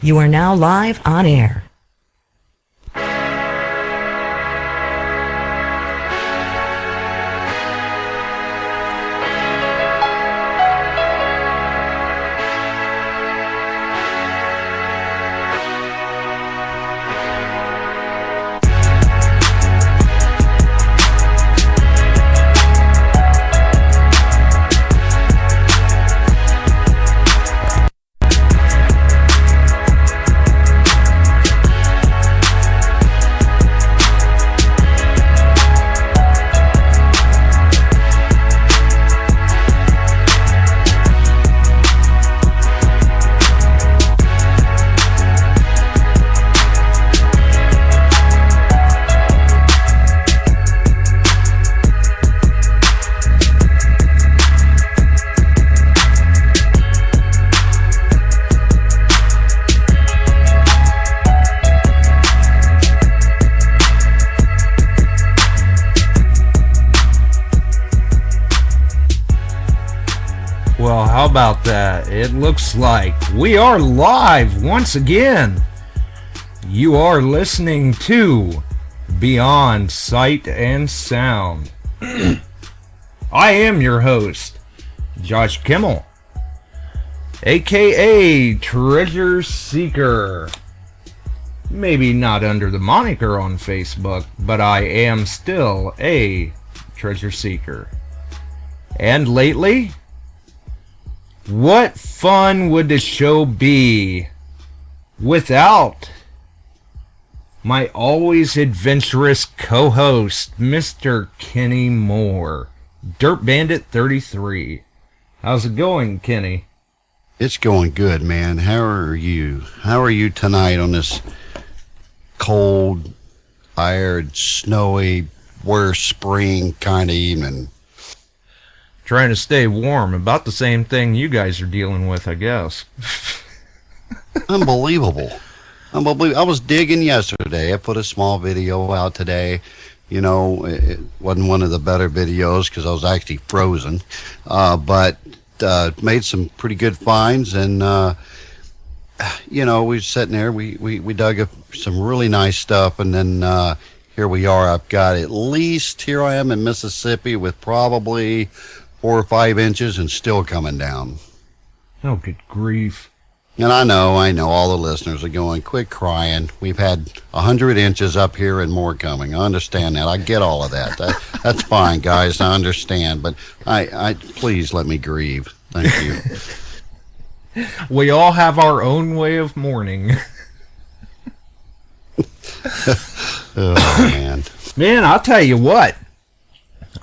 You are now live on air. Well, how about that? It looks like we are live once again. You are listening to Beyond Sight and Sound. I am your host, Josh Kimmel, aka Treasure Seeker. Maybe not under the moniker on Facebook, but I am still a treasure seeker. And lately, what fun would the show be without my always adventurous co-host, Mr. Kenny Moore, Dirt Bandit 33. How's it going, Kenny? It's going good, man. How are you? How are you tonight on this cold, tired, snowy, worst spring kind of evening? Trying to stay warm. About the same thing you guys are dealing with, I guess. Unbelievable. Unbelievable. I was digging yesterday. I put a small video out today. You know, it wasn't one of the better videos because I was actually frozen. But made some pretty good finds. And, you know, we were sitting there. We dug up some really nice stuff. And then here we are. I've got at least, here I am in Mississippi with probably 4 or 5 inches and still coming down. Oh, good grief. And I know all the listeners are going, quit crying. We've had 100 inches up here and more coming. I understand that. I get all of that. That's fine, guys. I understand. But I please let me grieve. Thank you. We all have our own way of mourning. Oh, man. Man, I'll tell you what.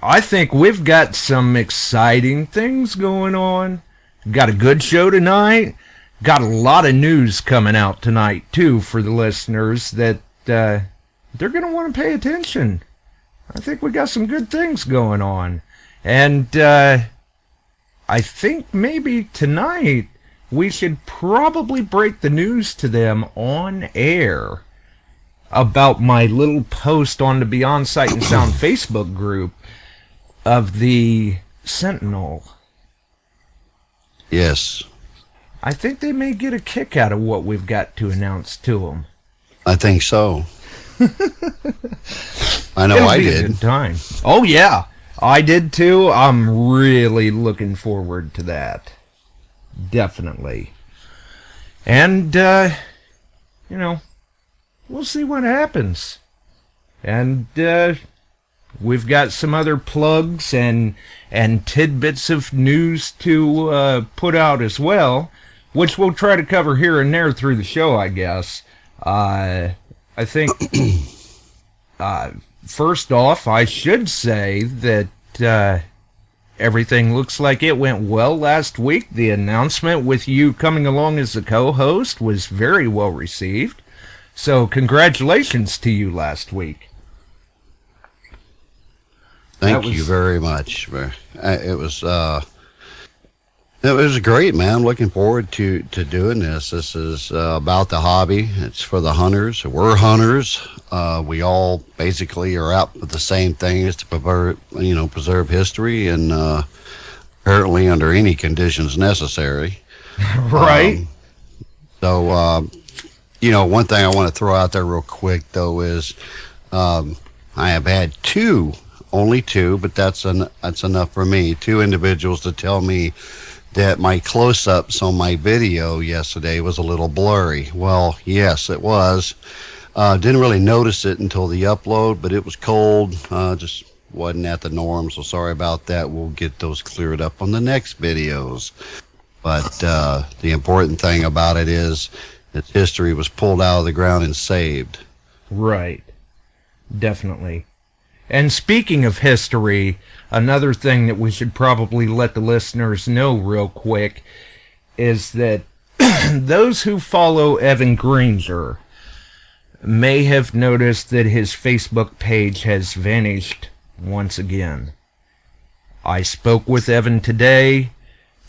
I think we've got some exciting things going on. Got a good show tonight. Got a lot of news coming out tonight, too, for the listeners that they're going to want to pay attention. I think we got some good things going on. And I think maybe tonight we should probably break the news to them on air about my little post on the Beyond Sight and Sound Facebook group of the Sentinel. Yes. I think they may get a kick out of what we've got to announce to them. I think so. I know I did. A good time. Oh, yeah. I did, too. I'm really looking forward to that. Definitely. And, you know, we'll see what happens. And, we've got some other plugs and tidbits of news to put out as well, which we'll try to cover here and there through the show, I guess. I think, first off, I should say that everything looks like it went well last week. The announcement with you coming along as a co-host was very well received. So congratulations to you last week. Thank you very much. It was great, man. I'm looking forward to doing this. This is about the hobby. It's for the hunters. We're hunters. We all basically are out for the same thing, is to preserve history, and apparently under any conditions necessary. Right. So You know, one thing I want to throw out there real quick, though, is I have had only two, but that's enough for me, two individuals to tell me that my close-ups on my video yesterday was a little blurry. Well, yes, it was. Didn't really notice it until the upload, but it was cold. Just wasn't at the norm, so sorry about that. We'll get those cleared up on the next videos. But the important thing about it is that history was pulled out of the ground and saved. Right. Definitely. And speaking of history, another thing that we should probably let the listeners know real quick is that those who follow Evan Granger may have noticed that his Facebook page has vanished once again. I spoke with Evan today.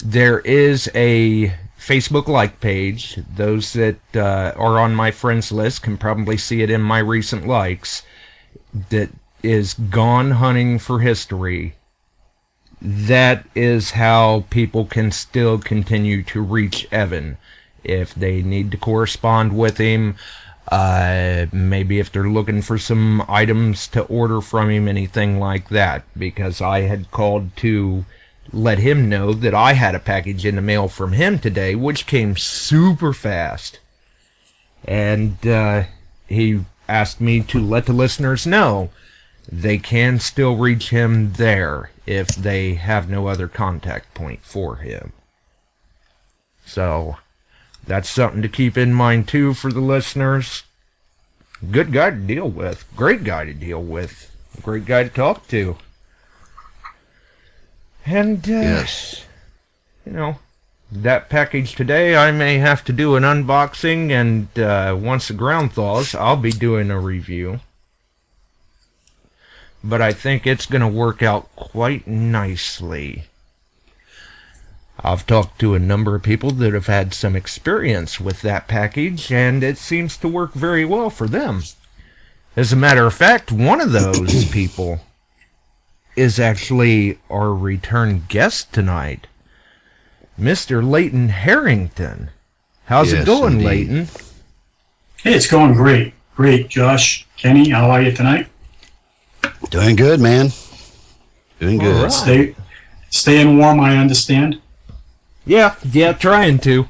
There is a Facebook like page. Those that are on my friends list can probably see it in my recent likes. That is Gone Hunting for History. That is how people can still continue to reach Evan if they need to correspond with him. Maybe if they're looking for some items to order from him, anything like that, because I had called to let him know that I had a package in the mail from him today, which came super fast. And he asked me to let the listeners know they can still reach him there if they have no other contact point for him. So that's something to keep in mind too for the listeners. Good guy to deal with. Great guy to deal with. Great guy to talk to. And, yes. You know, that package today, I may have to do an unboxing, and once the ground thaws, I'll be doing a review. But I think it's going to work out quite nicely. I've talked to a number of people that have had some experience with that package, and it seems to work very well for them. As a matter of fact, one of those people is actually our return guest tonight, Mr. Leighton Harrington. How's it going, indeed. Leighton? Hey, it's going great. Great, Josh. Kenny, how are you tonight? Doing good, man. Doing good. Right. Staying warm, I understand. Yeah, trying to.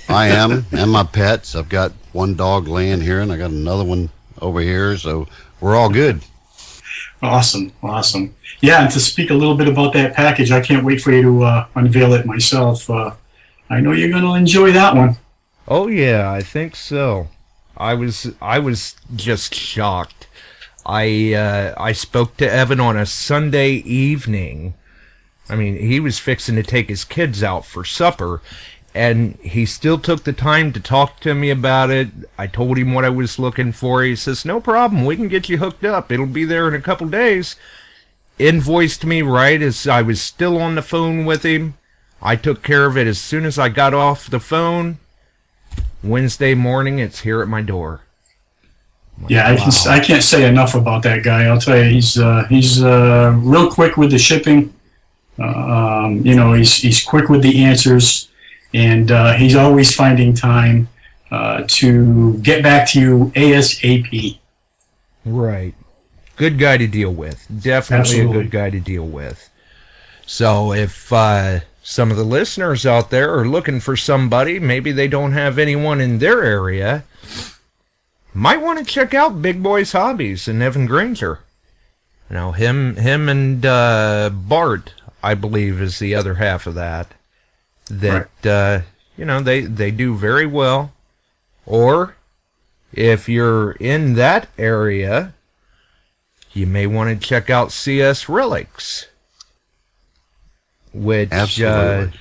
I am, and my pets. I've got one dog laying here, and I got another one over here, so we're all good. Awesome. Yeah, and to speak a little bit about that package, I can't wait for you to unveil it myself. I know you're going to enjoy that one. Oh yeah, I think so. I was just shocked. I spoke to Evan on a Sunday evening. I mean, he was fixing to take his kids out for supper, and he still took the time to talk to me about it. I told him what I was looking for. He says, no problem, we can get you hooked up. It'll be there in a couple days. Invoiced me right as I was still on the phone with him. I took care of it as soon as I got off the phone. Wednesday morning, it's here at my door. Yeah, wow. I can't say enough about that guy. I'll tell you, he's real quick with the shipping. He's quick with the answers, and he's always finding time to get back to you ASAP. Right. Good guy to deal with. Definitely Absolutely. A good guy to deal with. So if some of the listeners out there are looking for somebody, maybe they don't have anyone in their area, might want to check out Big Boy's Hobbies and Evan Granger. You know, him and Bart, I believe, is the other half of that. That, right. They do very well. Or, if you're in that area, you may want to check out CS Relics. Which, Absolutely.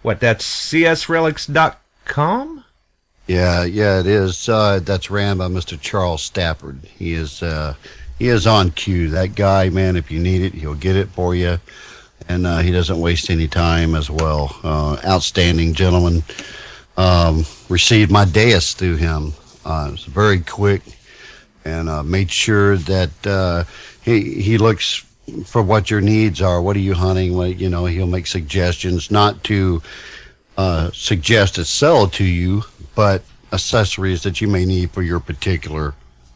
That's csrelics.com? Yeah, it is. That's ran by Mr. Charles Stafford. He is on cue. That guy, man, if you need it, he'll get it for you. And he doesn't waste any time as well. Outstanding gentleman. Received my dais through him. It was very quick, and made sure that he looks for what your needs are. What are you hunting? He'll make suggestions, not to suggest to sell it to you, but accessories that you may need for your particular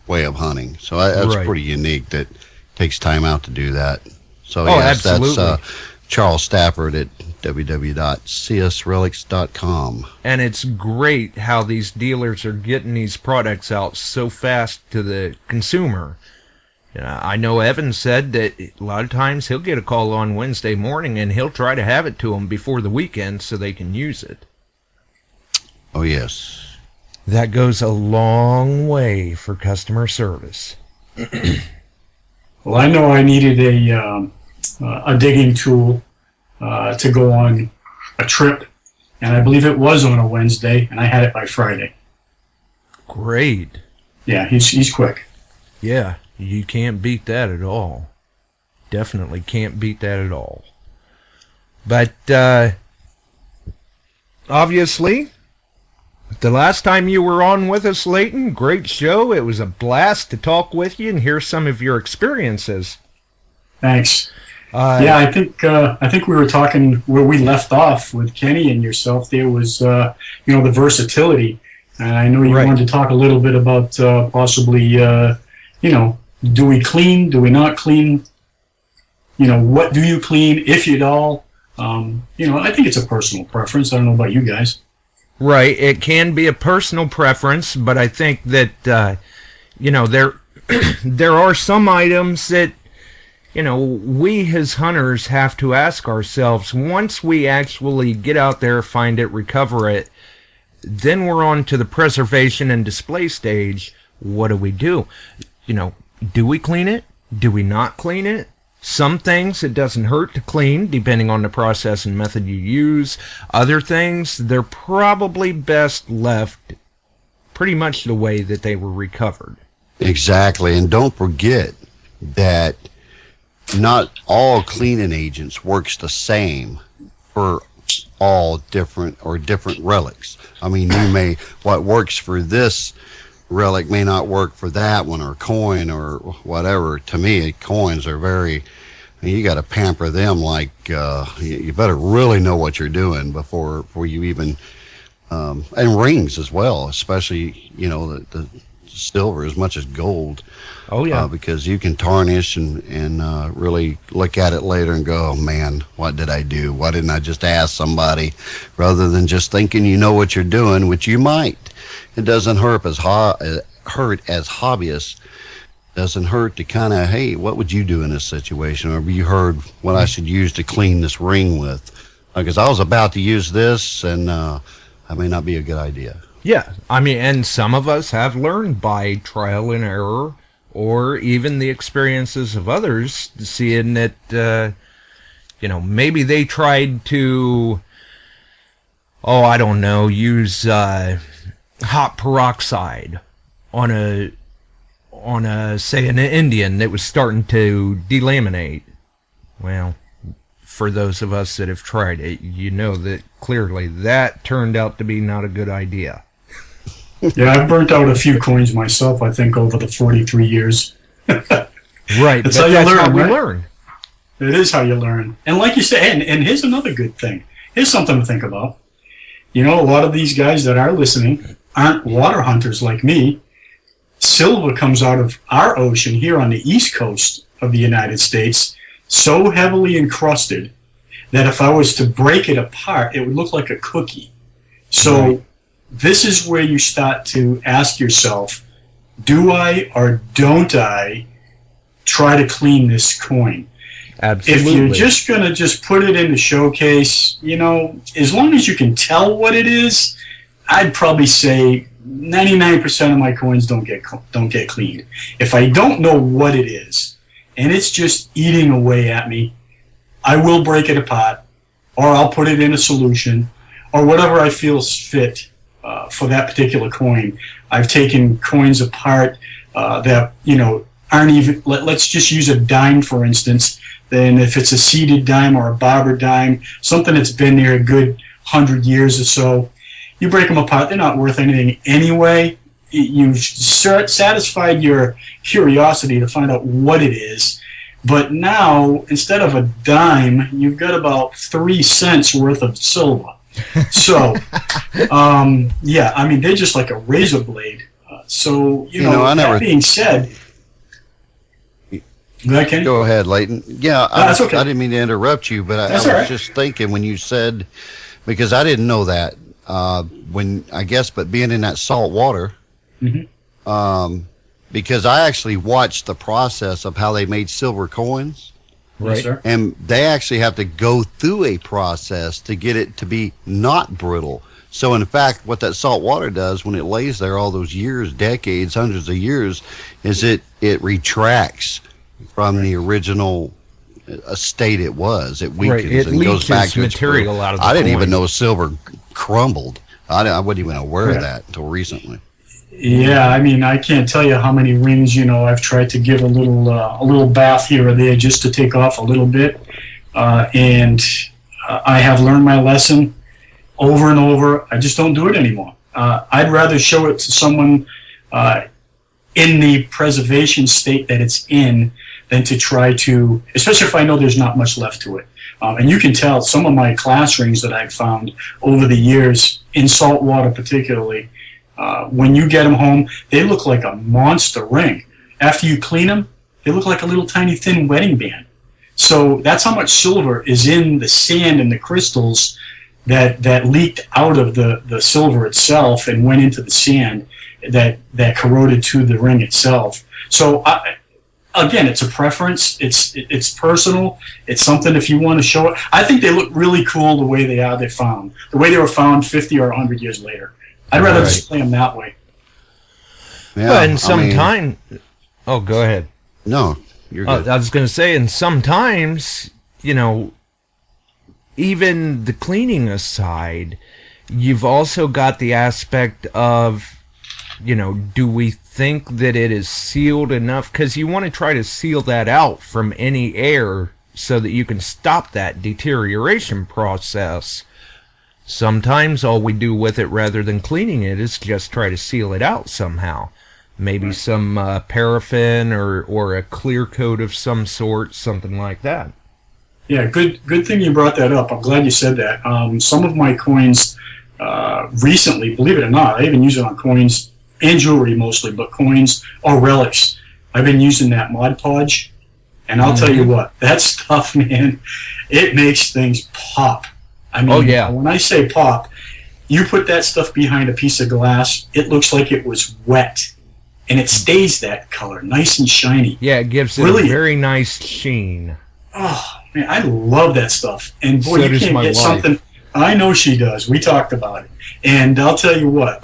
way of hunting. So that's Right. pretty unique. That takes time out to do that. So Oh, yes, absolutely. that's Charles Stafford at www.csrelics.com. And it's great how these dealers are getting these products out so fast to the consumer. You know, I know Evan said that a lot of times he'll get a call on Wednesday morning and he'll try to have it to them before the weekend so they can use it. Oh, yes. That goes a long way for customer service. Well, I know I needed a digging tool to go on a trip, and I believe it was on a Wednesday, and I had it by Friday. Great. Yeah, he's quick. Yeah, you can't beat that at all. Definitely can't beat that at all. But, obviously, the last time you were on with us, Leighton, great show. It was a blast to talk with you and hear some of your experiences. Thanks. Yeah, I think we were talking where we left off with Kenny and yourself. There was, the versatility, and I know you Right. wanted to talk a little bit about possibly, do we clean? Do we not clean? What do you clean, if you at all? I think it's a personal preference. I don't know about you guys. Right, it can be a personal preference, but I think that, there there are some items that, we as hunters have to ask ourselves, once we actually get out there, find it, recover it, then we're on to the preservation and display stage. What do we do? Do we clean it? Do we not clean it? Some things it doesn't hurt to clean, depending on the process and method you use. Other things, they're probably best left pretty much the way that they were recovered. Exactly. And don't forget that not all cleaning agents works the same for all different relics. I mean, what works for this relic may not work for that one, or coin, or whatever. To me, coins are you got to pamper them like you better really know what you're doing before you even and rings as well, especially the silver as much as gold. Oh yeah, because you can tarnish and really look at it later and go, oh man, what did I do? Why didn't I just ask somebody rather than just thinking you know what you're doing, which you might. It doesn't hurt as hobbyists. Doesn't hurt to kind of, hey, what would you do in this situation? Or have you heard what I should use to clean this ring with? Because I was about to use this, and that may not be a good idea. Yeah, I mean, and some of us have learned by trial and error, or even the experiences of others, seeing that, maybe they tried to, use hot peroxide on a say an Indian that was starting to delaminate. Well, for those of us that have tried it, that clearly that turned out to be not a good idea. Yeah, I've burnt out a few coins myself, I think, over the 43 years. Right, that's how you learn, how we right? learn. It is how you learn. And like you said, and here's another good thing. Here's something to think about. A lot of these guys that are listening aren't water hunters like me. Silver comes out of our ocean here on the east coast of the United States so heavily encrusted that if I was to break it apart, it would look like a cookie. So this is where you start to ask yourself, do I or don't I try to clean this coin? Absolutely. If you're just going to put it in the showcase, as long as you can tell what it is, I'd probably say 99% of my coins don't get cleaned. If I don't know what it is, and it's just eating away at me, I will break it apart, or I'll put it in a solution, or whatever I feel is fit for that particular coin. I've taken coins apart that aren't even. Let's just use a dime for instance. Then if it's a seeded dime or a barber dime, something that's been there a good 100 years or so, you break them apart, they're not worth anything anyway. You've satisfied your curiosity to find out what it is. But now, instead of a dime, you've got about 3 cents worth of silver. So, yeah, I mean, they're just like a razor blade. So, that being said, go ahead, Leighton. Yeah, that's okay. I didn't mean to interrupt you, but I was just thinking when you said, because I didn't know that, but being in that salt water, because I actually watched the process of how they made silver coins. Right. Yes, sir. And they actually have to go through a process to get it to be not brittle. So, in fact, what that salt water does when it lays there all those years, decades, hundreds of years, is it retracts from the original state it was. It weakens and goes back to material out of the I didn't coin. even know silver crumbled. I wasn't even aware of that until recently. Yeah, I mean, I can't tell you how many rings, I've tried to give a little bath here or there just to take off a little bit. And I have learned my lesson over and over. I just don't do it anymore. I'd rather show it to someone in the preservation state that it's in than to try to, especially if I know there's not much left to it. And you can tell some of my class rings that I've found over the years, in salt water particularly, when you get them home, they look like a monster ring. After you clean them, they look like a little tiny thin wedding band. So that's how much silver is in the sand and the crystals that leaked out of the silver itself and went into the sand that corroded to the ring itself. So again, it's a preference. It's personal. It's something if you want to show it. I think they look really cool the way they're found. The way they were found 50 or 100 years later. I'd rather display them that way. Yeah, and sometimes... Oh, go ahead. No, you're good. I was going to say, and sometimes, even the cleaning aside, you've also got the aspect of, do we think that it is sealed enough? Because you want to try to seal that out from any air so that you can stop that deterioration process. Sometimes all we do with it rather than cleaning it is just try to seal it out somehow. Maybe some paraffin or a clear coat of some sort, something like that. Yeah, good thing you brought that up. I'm glad you said that. Some of my coins recently, believe it or not, I even use it on coins and jewelry mostly, but coins or relics. I've been using that Mod Podge, and I'll tell you what, that stuff, man, it makes things pop. I mean, when I say pop, you put that stuff behind a piece of glass, it looks like it was wet. And it stays that color, nice and shiny. Yeah, it gives it a very nice sheen. Oh, man, I love that stuff. And boy, So you does can't my get wife. something. I know she does. We talked about it. And I'll tell you what,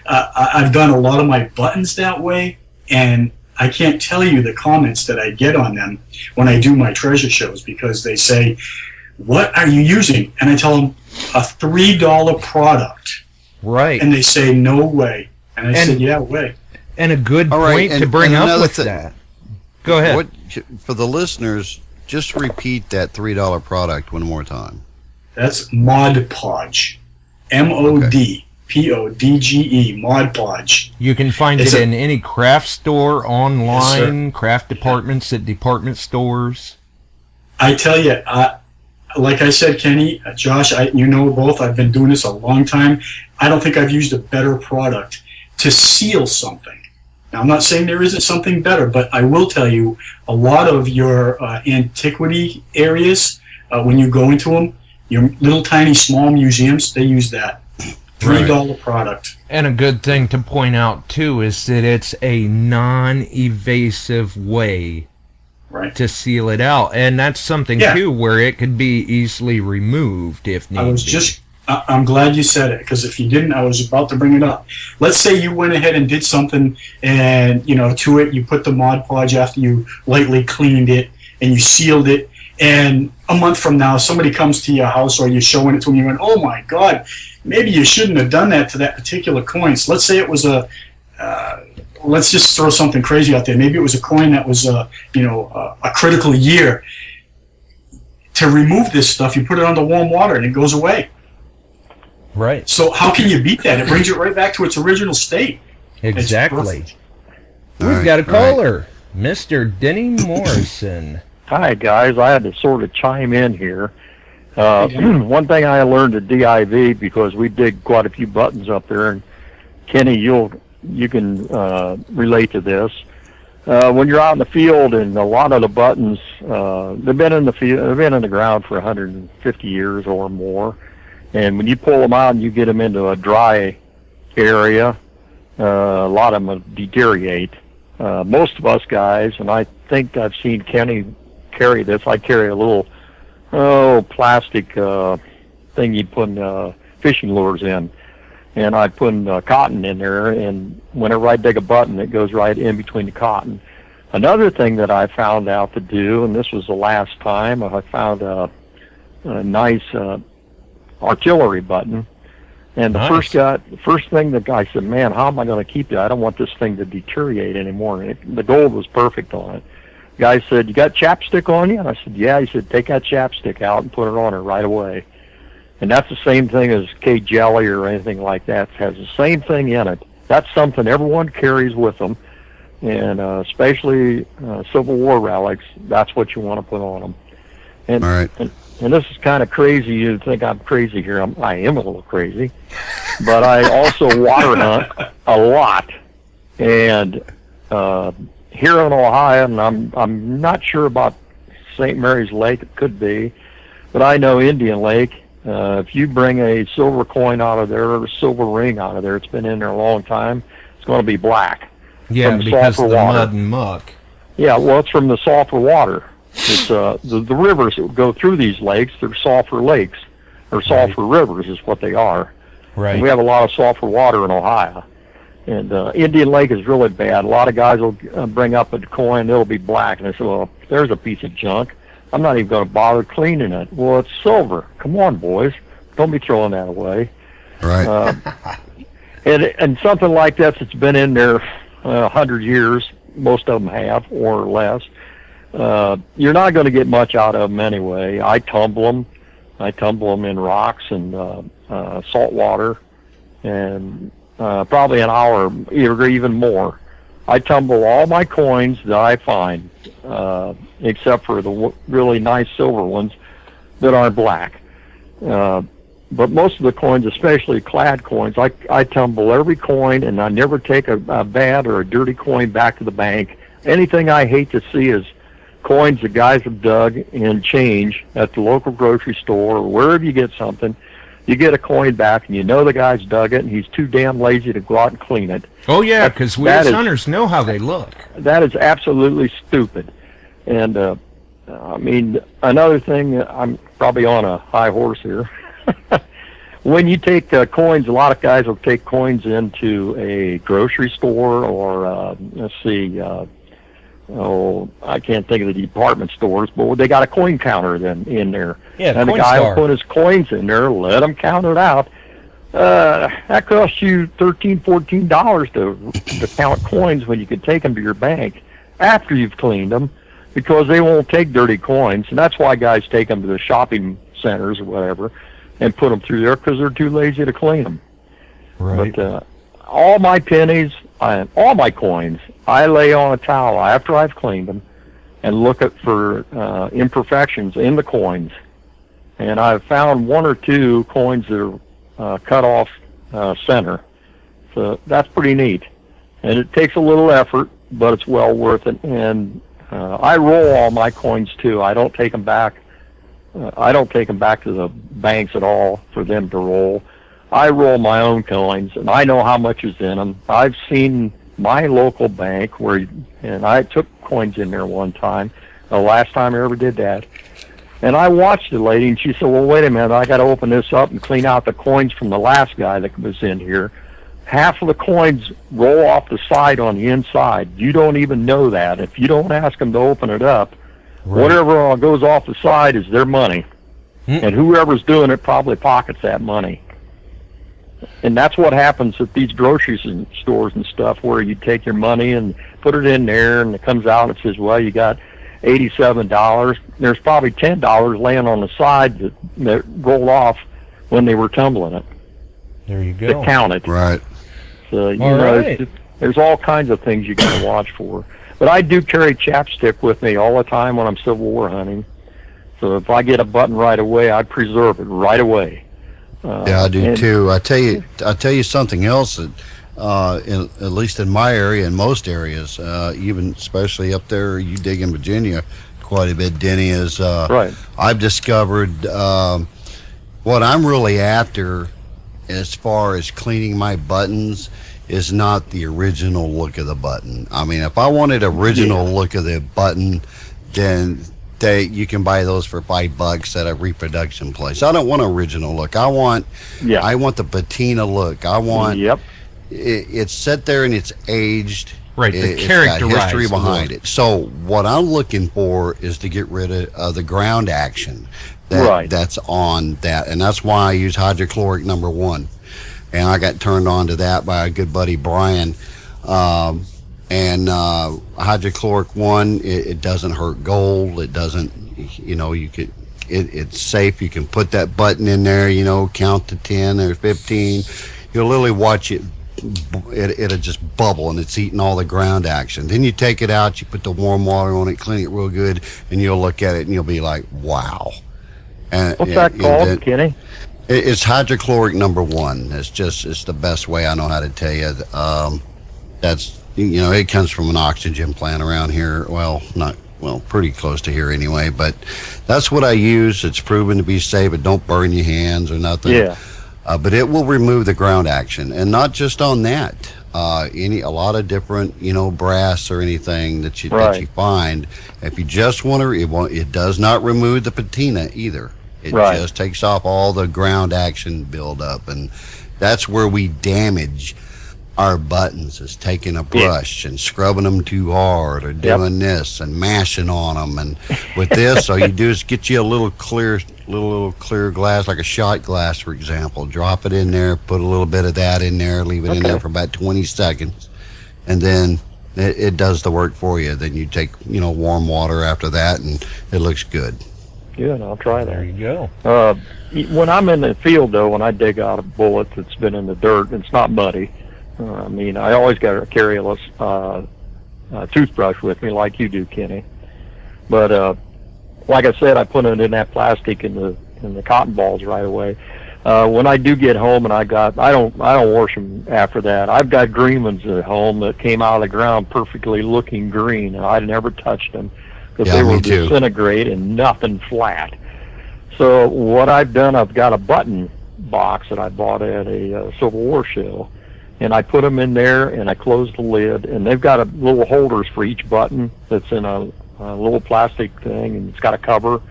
I've done a lot of my buttons that way, and I can't tell you the comments that I get on them when I do my treasure shows, because they say, "What are you using?" And I tell them, a $3 product. Right. And they say, "No way." And I said, "Yeah, way." And a good point to bring up with that. Go ahead. For the listeners, just repeat that $3 product one more time. That's Mod Podge. MODPODGE, Mod Podge. You can find it in any craft store, online, craft departments at department stores. I tell you, like I said, Kenny, Josh, you know both, I've been doing this a long time. I don't think I've used a better product to seal something. Now, I'm not saying there isn't something better, but I will tell you, a lot of your antiquity areas, when you go into them, your little tiny small museums, they use that $3 product. And a good thing to point out, too, is that it's a non-evasive way to seal it out. And that's something, too, where it could be easily removed if needed. I'm glad you said it, because if you didn't, I was about to bring it up. Let's say you went ahead and did something, and to it you put the Mod Podge after you lightly cleaned it, and you sealed it, and a month from now somebody comes to your house, or you're showing it to them, you went, "Oh my God, maybe you shouldn't have done that to that particular coin." So let's say it was let's just throw something crazy out there. Maybe it was a coin that was a critical year. To remove this stuff, you put it under warm water, and it goes away. Right. So how can you beat that? It brings it right back to its original state. Exactly. We've got a caller, Mr. Denny Morrison. Hi, guys. I had to sort of chime in here. One thing I learned at DIV, because we dig quite a few buttons up there, and Kenny, you can relate to this. When you're out in the field, and a lot of the buttons, they've been in the field, they've been in the ground for 150 years or more, and when you pull them out and you get them into a dry area, a lot of them deteriorate. Most of us guys, and I think I've seen Kenny carry this. I carry a little plastic thing you put fishing lures in, and I put cotton in there, and whenever I dig a button, it goes right in between the cotton. Another thing that I found out to do, and this was the last time, I found a nice artillery button, and the first thing the guy said, "Man, how am I going to keep it? I don't want this thing to deteriorate anymore." And the gold was perfect on it. The guy said, "You got chapstick on you?" And I said, "Yeah." He said, "Take that chapstick out and put it on her right away." And that's the same thing as K jelly or anything like that. It has the same thing in it. That's something everyone carries with them, and especially Civil War relics. That's what you want to put on them. And, all right. And this is kind of crazy. You think I'm crazy here. I am a little crazy. But I also water hunt a lot. And here in Ohio, and I'm not sure about St. Mary's Lake, it could be, but I know Indian Lake, if you bring a silver coin out of there or a silver ring out of there, it's been in there a long time, it's going to be black. Yeah, because of the mud and muck. Yeah, well, it's from the sulfur water. It's the rivers that go through these lakes. They're sulfur lakes, or sulfur rivers is what they are. Right. And we have a lot of sulfur water in Ohio. And Indian Lake is really bad. A lot of guys will bring up a coin, it'll be black, and they say, "Well, there's a piece of junk. I'm not even going to bother cleaning it." Well, it's silver. Come on, boys. Don't be throwing that away. Right. And something like that's been in there 100 years. Most of them have, or less. You're not going to get much out of them anyway. I tumble them. I tumble them in rocks and salt water, and probably an hour, or even more. I tumble all my coins that I find, except for the really nice silver ones that aren't black. But most of the coins, especially clad coins, I tumble every coin, and I never take a bad or a dirty coin back to the bank. Anything I hate to see is coins the guys have dug in change at the local grocery store or wherever you get something. You get a coin back, and you know the guy's dug it, and he's too damn lazy to go out and clean it. Oh, yeah, because we as hunters know how they look. That is absolutely stupid. And, I mean, another thing, I'm probably on a high horse here. When you take coins, a lot of guys will take coins into a grocery store or, let's see, I can't think of the department stores, but they got a coin counter in there. Yeah, and the guy will put his coins in there, let him count it out. That costs you $13, $14 to count coins when you could take them to your bank after you've cleaned them, because they won't take dirty coins, and that's why guys take them to the shopping centers or whatever and put them through there, because they're too lazy to clean them. Right. But all my pennies, all my coins, I lay on a towel after I've cleaned them and look at for imperfections in the coins. And I've found one or two coins that are cut off center. So that's pretty neat. And it takes a little effort, but it's well worth it. And I roll all my coins too. I don't take them back. I don't take them back to the banks at all for them to roll. I roll my own coins, and I know how much is in them. I've seen my local bank and I took coins in there one time, the last time I ever did that. And I watched the lady, and she said, "Well, wait a minute, I got to open this up and clean out the coins from the last guy that was in here. Half of the coins roll off the side on the inside. You don't even know that. If you don't ask them to open it up, whatever goes off the side is their money. And whoever's doing it probably pockets that money." And that's what happens at these grocery stores and stuff, where you take your money and put it in there, and it comes out and it says, "Well, you got $87. There's probably $10 laying on the side that rolled off when they were tumbling it. There you go. To count it. Right. So, you know, there's all kinds of things you got to watch for. But I do carry chapstick with me all the time when I'm Civil War hunting. So if I get a button right away, I preserve it right away. Yeah, I do too. I tell you something else that, at least in my area and most areas, even especially up there, you dig in Virginia quite a bit, Denny, is right. I've discovered what I'm really after as far as cleaning my buttons is not the original look of the button. I mean, if I wanted original look of the button, then you can buy those for $5 at a reproduction place. I don't want an original look. I want the patina look. I want it's set there and it's aged. Right, It's got history behind it. So what I'm looking for is to get rid of the ground action that's on that, and that's why I use hydrochloric #1. And I got turned on to that by a good buddy Brian. And hydrochloric 1, it doesn't hurt gold. It doesn't, it's safe. You can put that button in there, count to 10 or 15. You'll literally watch it'll just bubble, and it's eating all the ground action. Then you take it out, you put the warm water on it, clean it real good, and you'll look at it and you'll be like, wow. And, what's that called, Kenny? It's hydrochloric #1. It's the best way I know how to tell you. That's, it comes from an oxygen plant around here. Pretty close to here anyway, but that's what I use. It's proven to be safe. It don't burn your hands or nothing. Yeah. But it will remove the ground action, and not just on that. A lot of different, brass or anything that you find. If you just want to, it does not remove the patina either. It just takes off all the ground action buildup, and that's where we damage our buttons, is taking a brush and scrubbing them too hard, or doing this and mashing on them. And with this, all you do is get you a little clear glass, like a shot glass, for example. Drop it in there, put a little bit of that in there, leave it in there for about 20 seconds, and then it does the work for you. Then you take warm water after that, and it looks good. Good, I'll try that. There you go. When I'm in the field, though, when I dig out a bullet that's been in the dirt, it's not muddy. I always got to carry a toothbrush with me, like you do, Kenny. But like I said, I put it in that plastic in the cotton balls right away. When I do get home, and I don't wash them after that. I've got green ones at home that came out of the ground perfectly looking green, and I never touched them because they were disintegrate and nothing flat. So what I've done, I've got a button box that I bought at a Civil War show, and I put them in there, and I close the lid, and they've got little holders for each button that's in a little plastic thing, and it's got a cover.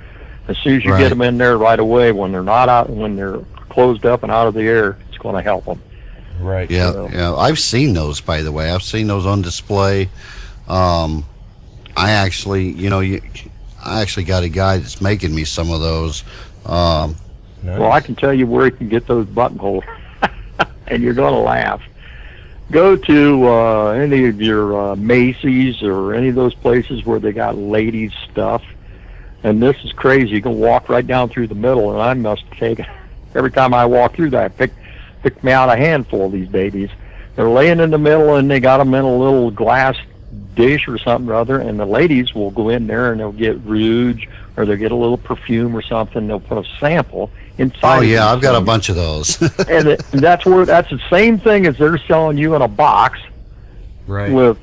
As soon as you get them in there right away, when they're not out, when they're closed up and out of the air, it's going to help them. Right. Yeah, yeah. I've seen those, by the way. I've seen those on display. I actually got a guy that's making me some of those. Nice. Well, I can tell you where you can get those buttonholes, and you're going to laugh. Go to any of your Macy's or any of those places where they got ladies' stuff, and this is crazy. You can walk right down through the middle, and I must take, every time I walk through that, pick me out a handful of these babies. They're laying in the middle, and they got them in a little glass dish or something or other, and the ladies will go in there and they'll get rouge, or they'll get a little perfume or something. They'll put a sample inside. Oh yeah, I've got a bunch of those. And that's the same thing as they're selling you in a box, with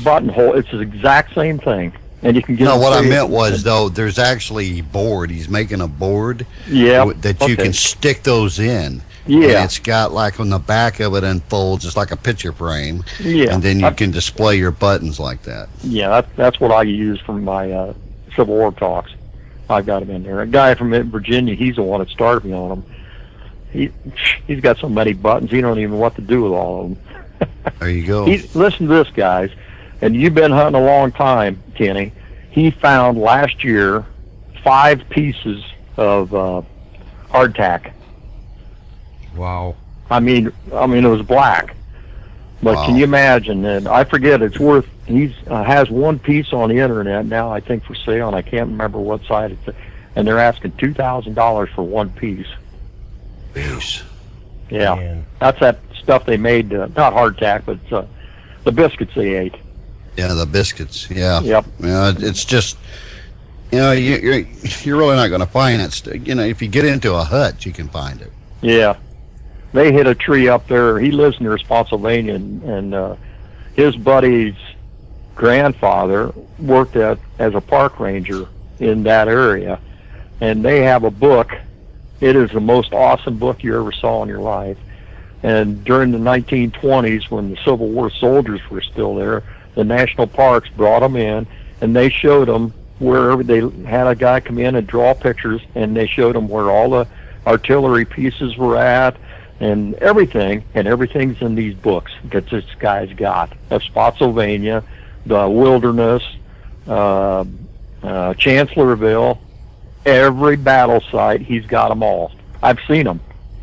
buttonhole. It's the exact same thing, and you can get. No, what I meant was though, there's actually board. He's making a board. That you can stick those in. Yeah. And it's got, like, on the back of it unfolds, it's like a picture frame. Yeah. And then you can display your buttons like that. Yeah, that's what I use for my Civil War talks. I've got them in there. A guy from Virginia, he's the one that started me on them. He's got so many buttons, he don't even know what to do with all of them. There you go. Listen to this, guys, and you've been hunting a long time, Kenny. He found last year 5 pieces of hardtack. Wow. I mean, it was black. But can you imagine? And I forget, it's worth. He has one piece on the internet now, I think, for sale, and I can't remember what site it's. And they're asking $2,000 for one piece. Peace. Yeah, man. That's that stuff they made. Not hardtack, but the biscuits they ate. Yeah, the biscuits. Yeah. Yep. Yeah, it's just. You know, you're really not going to find it. You know, if you get into a hut, you can find it. Yeah. They hit a tree up there. He lives near Spotsylvania, and his buddy's grandfather worked as a park ranger in that area. And they have a book. It is the most awesome book you ever saw in your life. And during the 1920s, when the Civil War soldiers were still there, the national parks brought them in, and they showed them wherever they had a guy come in and draw pictures, and they showed them where all the artillery pieces were at and everything's in these books that this guy's got of Spotsylvania, the Wilderness, Chancellorsville, every battle site. He's got them all. I've seen them.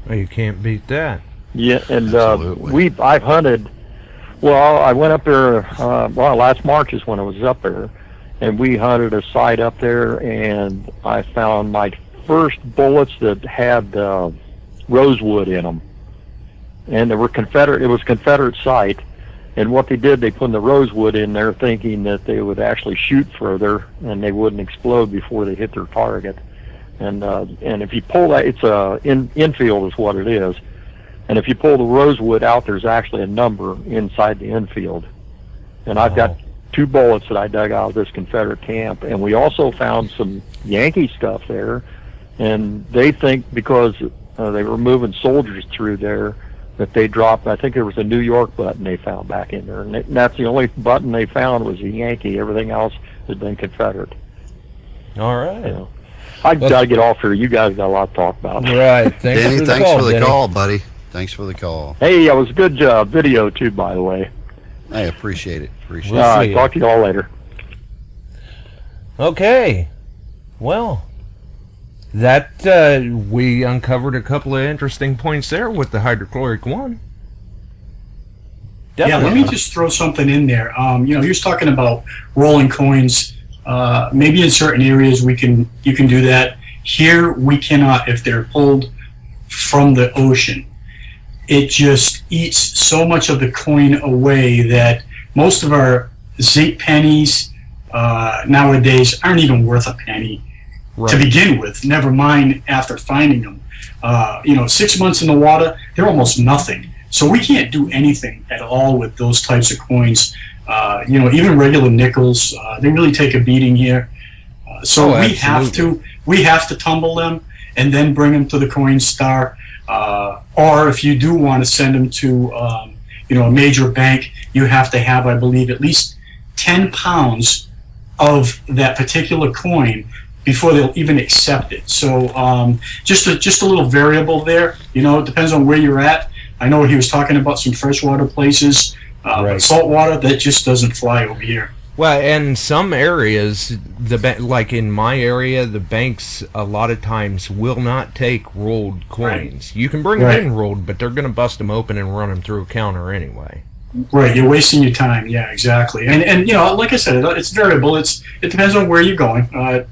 Well, you can't beat that. Yeah, and I've hunted. Well, I went up there. Last March is when I was up there, and we hunted a site up there, and I found my first bullets that had rosewood in them, and they were Confederate. It was Confederate site, and what they did, they put the rosewood in there, thinking that they would actually shoot further and they wouldn't explode before they hit their target. And if you pull that, it's a infield is what it is. And if you pull the rosewood out, there's actually a number inside the infield. And I've got 2 bullets that I dug out of this Confederate camp. And we also found some Yankee stuff there. And they think because they were moving soldiers through there that they dropped, I think there was a New York button they found back in there. And that's the only button they found was a Yankee. Everything else had been Confederate. All right. You know, I've got to get off here. You guys got a lot to talk about. Right. Danny, thanks for the call, buddy. Thanks for the call. Hey, that was a good video, too, by the way. I appreciate it. All right, talk to you all later. Okay. Well, that we uncovered a couple of interesting points there with the hydrochloric one. Definitely. Yeah, let me just throw something in there. He was talking about rolling coins. Maybe in certain areas you can do that. Here we cannot if they're pulled from the ocean. It just eats so much of the coin away that most of our zinc pennies nowadays aren't even worth a penny to begin with, never mind after finding them. 6 months in the water, they're almost nothing. So we can't do anything at all with those types of coins. Even regular nickels, they really take a beating here. We have to tumble them and then bring them to the Coin Star. Or if you do want to send them to, a major bank, you have to have, I believe, at least 10 pounds of that particular coin before they'll even accept it. So just a little variable there. It depends on where you're at. I know he was talking about some freshwater places, but saltwater, that just doesn't fly over here. Well, in some areas, like in my area, the banks a lot of times will not take rolled coins. Right. You can bring them in rolled, but they're going to bust them open and run them through a counter anyway. Right, you're wasting your time. Yeah, exactly. And like I said, it's variable. It depends on where you're going,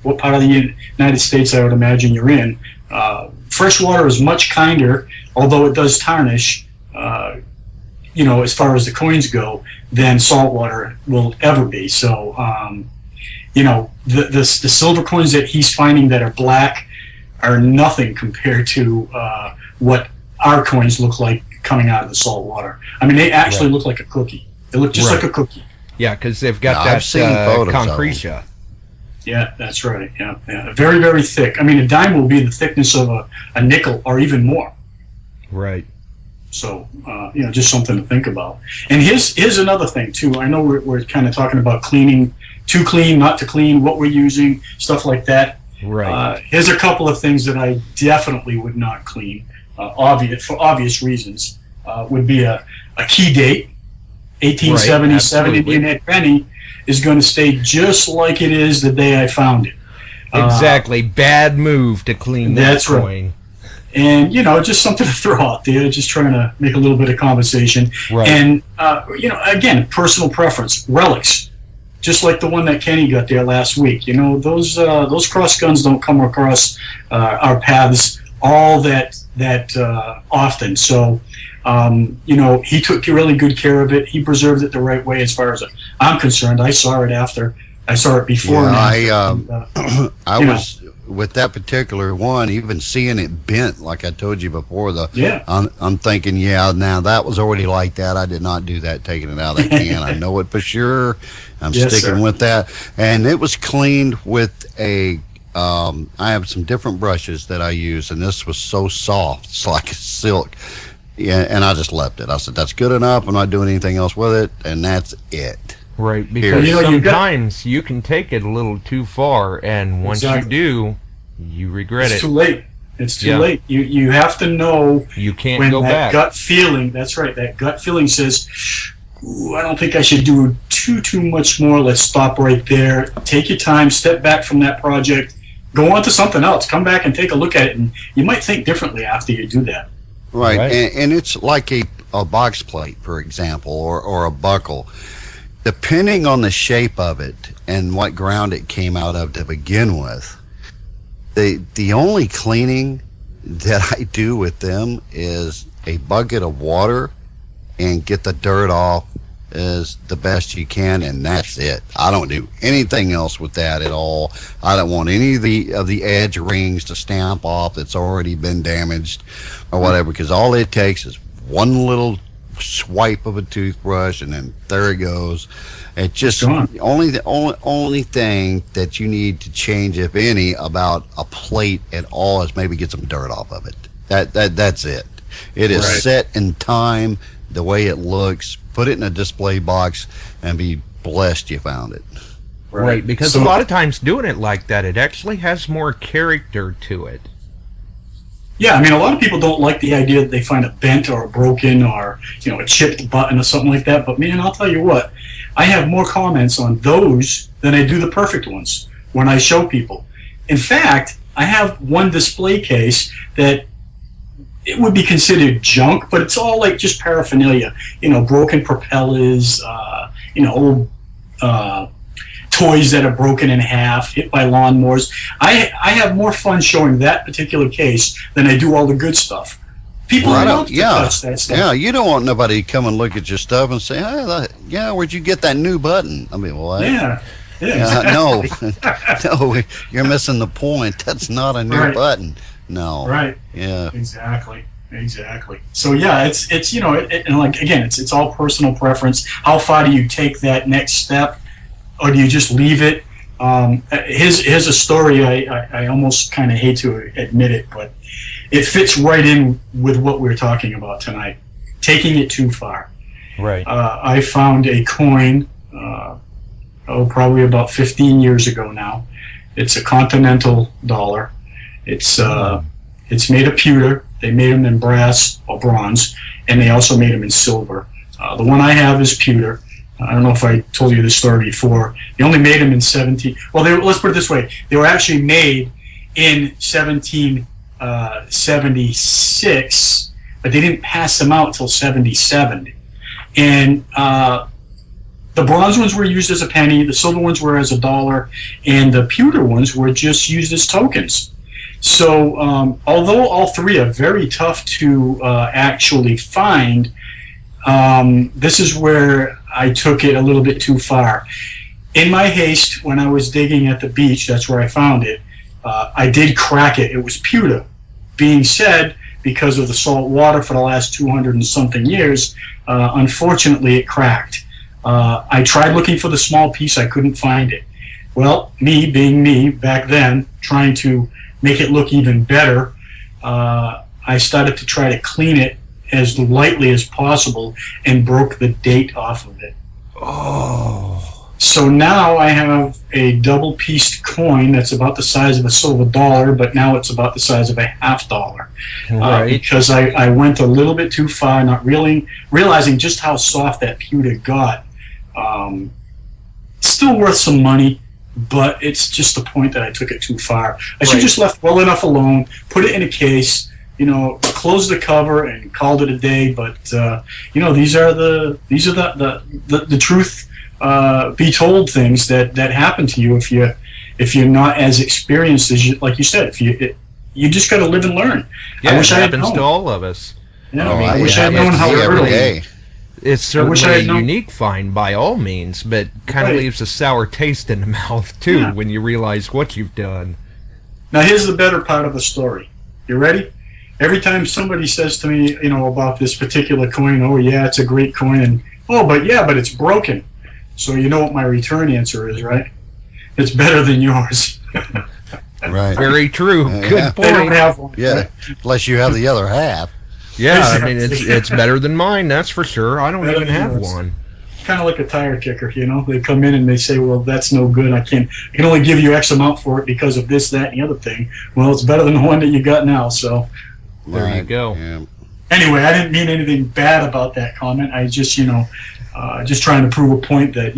what part of the United States I would imagine you're in. Freshwater is much kinder, although it does tarnish. As far as the coins go, than saltwater will ever be. So, the silver coins that he's finding that are black are nothing compared to what our coins look like coming out of the salt water. I mean, they actually look like a cookie. They look just like a cookie. Yeah, because they've got that concretia. Yeah, that's right. Yeah, very, very thick. I mean, a dime will be the thickness of a nickel or even more. Right. So, just something to think about. And here's another thing, too. I know we're kind of talking about cleaning, to clean, not to clean, what we're using, stuff like that. Right. Here's a couple of things that I definitely would not clean, for obvious reasons. Would be a key date, 1877 Indian Head penny, is going to stay just like it is the day I found it. Exactly. Bad move to clean that coin. Right. And, just something to throw out there, just trying to make a little bit of conversation. Right. And, again, personal preference. Relics, just like the one that Kenny got there last week. Those cross guns don't come across our paths all that often. So, he took really good care of it. He preserved it the right way as far as I'm concerned. I saw it after I saw it before. Yeah, and I was with that particular one, even seeing it bent, like I told you before. I'm thinking, now that was already like that. I did not do that, taking it out of that can. I know it for sure. I'm sticking with that. And it was cleaned with a. I have some different brushes that I use, and this was so soft, it's like silk. Yeah, and I just left it. I said, that's good enough. I'm not doing anything else with it, and that's it. Right, because sometimes you can take it a little too far, and once you do, you regret it. It's too late. It's too late. You have to know you can't when go that back. gut feeling, that's right, that gut feeling says, ooh, I don't think I should do too much more. Let's stop right there. Take your time, step back from that project, go on to something else. Come back and take a look at it, and you might think differently after you do that. Right. And it's like a box plate, for example, or a buckle. Depending on the shape of it and what ground it came out of to begin with, the only cleaning that I do with them is a bucket of water and get the dirt off as the best you can, and that's it. I don't do anything else with that at all. I don't want any of the edge rings to stamp off that's already been damaged or whatever, because all it takes is one little swipe of a toothbrush, and then there it goes. It just the only thing that you need to change, if any, about a plate at all is maybe get some dirt off of it. That's it. It is set in time, the way it looks. Put it in a display box and be blessed you found it. Right, because a lot of times doing it like that, it actually has more character to it. Yeah, I mean, a lot of people don't like the idea that they find a bent or a broken or, a chipped button or something like that. But, man, I'll tell you what, I have more comments on those than I do the perfect ones when I show people. In fact, I have one display case that it would be considered junk, but it's all like just paraphernalia. Broken propellers, old toys that are broken in half, hit by lawnmowers. I have more fun showing that particular case than I do all the good stuff. People love to touch that stuff. Yeah, you don't want nobody to come and look at your stuff and say, hey, where'd you get that new button? I mean, what? Yeah. No, you're missing the point. That's not a new button. No. Right. Yeah. Exactly. So yeah, it's and like again, it's all personal preference. How far do you take that next step, or do you just leave it? Here's a story. I almost kind of hate to admit it, but it fits right in with what we're talking about tonight. Taking it too far. Right. I found a coin. Probably about 15 years ago now. It's a continental dollar. It's made of pewter. They made them in brass or bronze, and they also made them in silver. The one I have is pewter. I don't know if I told you this story before. They only made them in 17. Well, let's put it this way: they were actually made in 1776, but they didn't pass them out till 77. And the bronze ones were used as a penny, the silver ones were as a dollar, and the pewter ones were just used as tokens. So although all three are very tough to actually find, this is where I took it a little bit too far. In my haste, when I was digging at the beach, that's where I found it, I did crack it. It was pewter. Being said, because of the salt water for the last 200 and something years, unfortunately it cracked. I tried looking for the small piece. I couldn't find it. Well, me being me back then, trying to make it look even better, I started to try to clean it as lightly as possible and broke the date off of it. Oh. So now I have a double-pieced coin that's about the size of a silver dollar, but now it's about the size of a $half, because I went a little bit too far, not really realizing just how soft that pewter got. Still worth some money, but it's just the point that I took it too far. I should just left well enough alone, put it in a case, close the cover and called it a day. But these are the truth be told things that happen to you if you're not as experienced as like you said. If you just got to live and learn. Yeah, I wish it I had happens known. to all of us. Yeah, I wish I had known how every early. day. It's I wish I certainly had a known. unique find by all means, but kind of Right. leaves a sour taste in the mouth too Yeah. when you realize what you've done. Now here's the better part of the story. You ready? Every time somebody says to me, about this particular coin, oh yeah, it's a great coin, and but it's broken. So you know what my return answer is, right? It's better than yours. Right. Very true. Yeah. Good They don't point. have one. Yeah. Right? Unless you have the other half. Yeah, I mean Exactly. it's better than mine, that's for sure. I don't Better even than have yours. one. Kind of like a tire kicker, They come in and they say, well, that's no good. I can only give you X amount for it because of this, that, and the other thing. Well, it's better than the one that you got now. So There you Right. go. Yeah. anyway, I didn't mean anything bad about that comment. I just, just trying to prove a point that,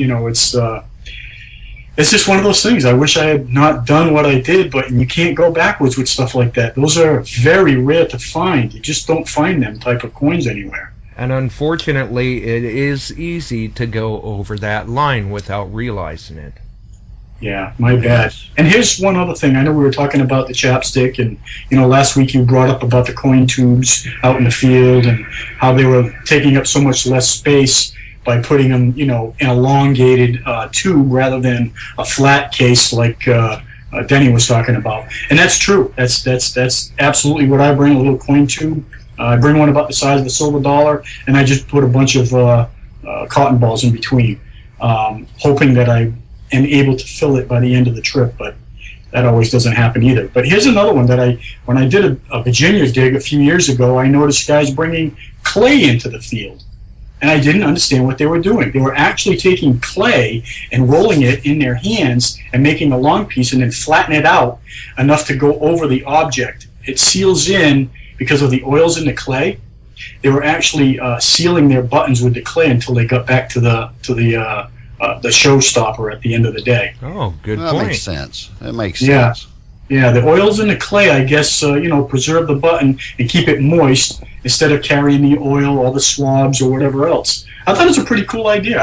it's just one of those things. I wish I had not done what I did, but you can't go backwards with stuff like that. Those are very rare to find. You just don't find them type of coins anywhere. And unfortunately, it is easy to go over that line without realizing it. Yeah, my bad. And here's one other thing. I know we were talking about the chapstick, and last week you brought up about the coin tubes out in the field and how they were taking up so much less space by putting them, in an elongated tube rather than a flat case like Denny was talking about. And that's true. That's absolutely what I bring, a little coin tube. I bring one about the size of the silver dollar, and I just put a bunch of cotton balls in between, hoping that I am able to fill it by the end of the trip, but that always doesn't happen either. But here's another one that when I did a Virginia dig a few years ago, I noticed guys bringing clay into the field. And I didn't understand what they were doing. They were actually taking clay and rolling it in their hands and making a long piece and then flatten it out enough to go over the object. It seals in because of the oils in the clay. They were actually sealing their buttons with the clay until they got back to the showstopper at the end of the day. Oh, good That point. makes sense. That makes Yeah. sense. Yeah, the oils in the clay, I guess, preserve the button and keep it moist instead of carrying the oil or the swabs or whatever else. I thought it was a pretty cool idea.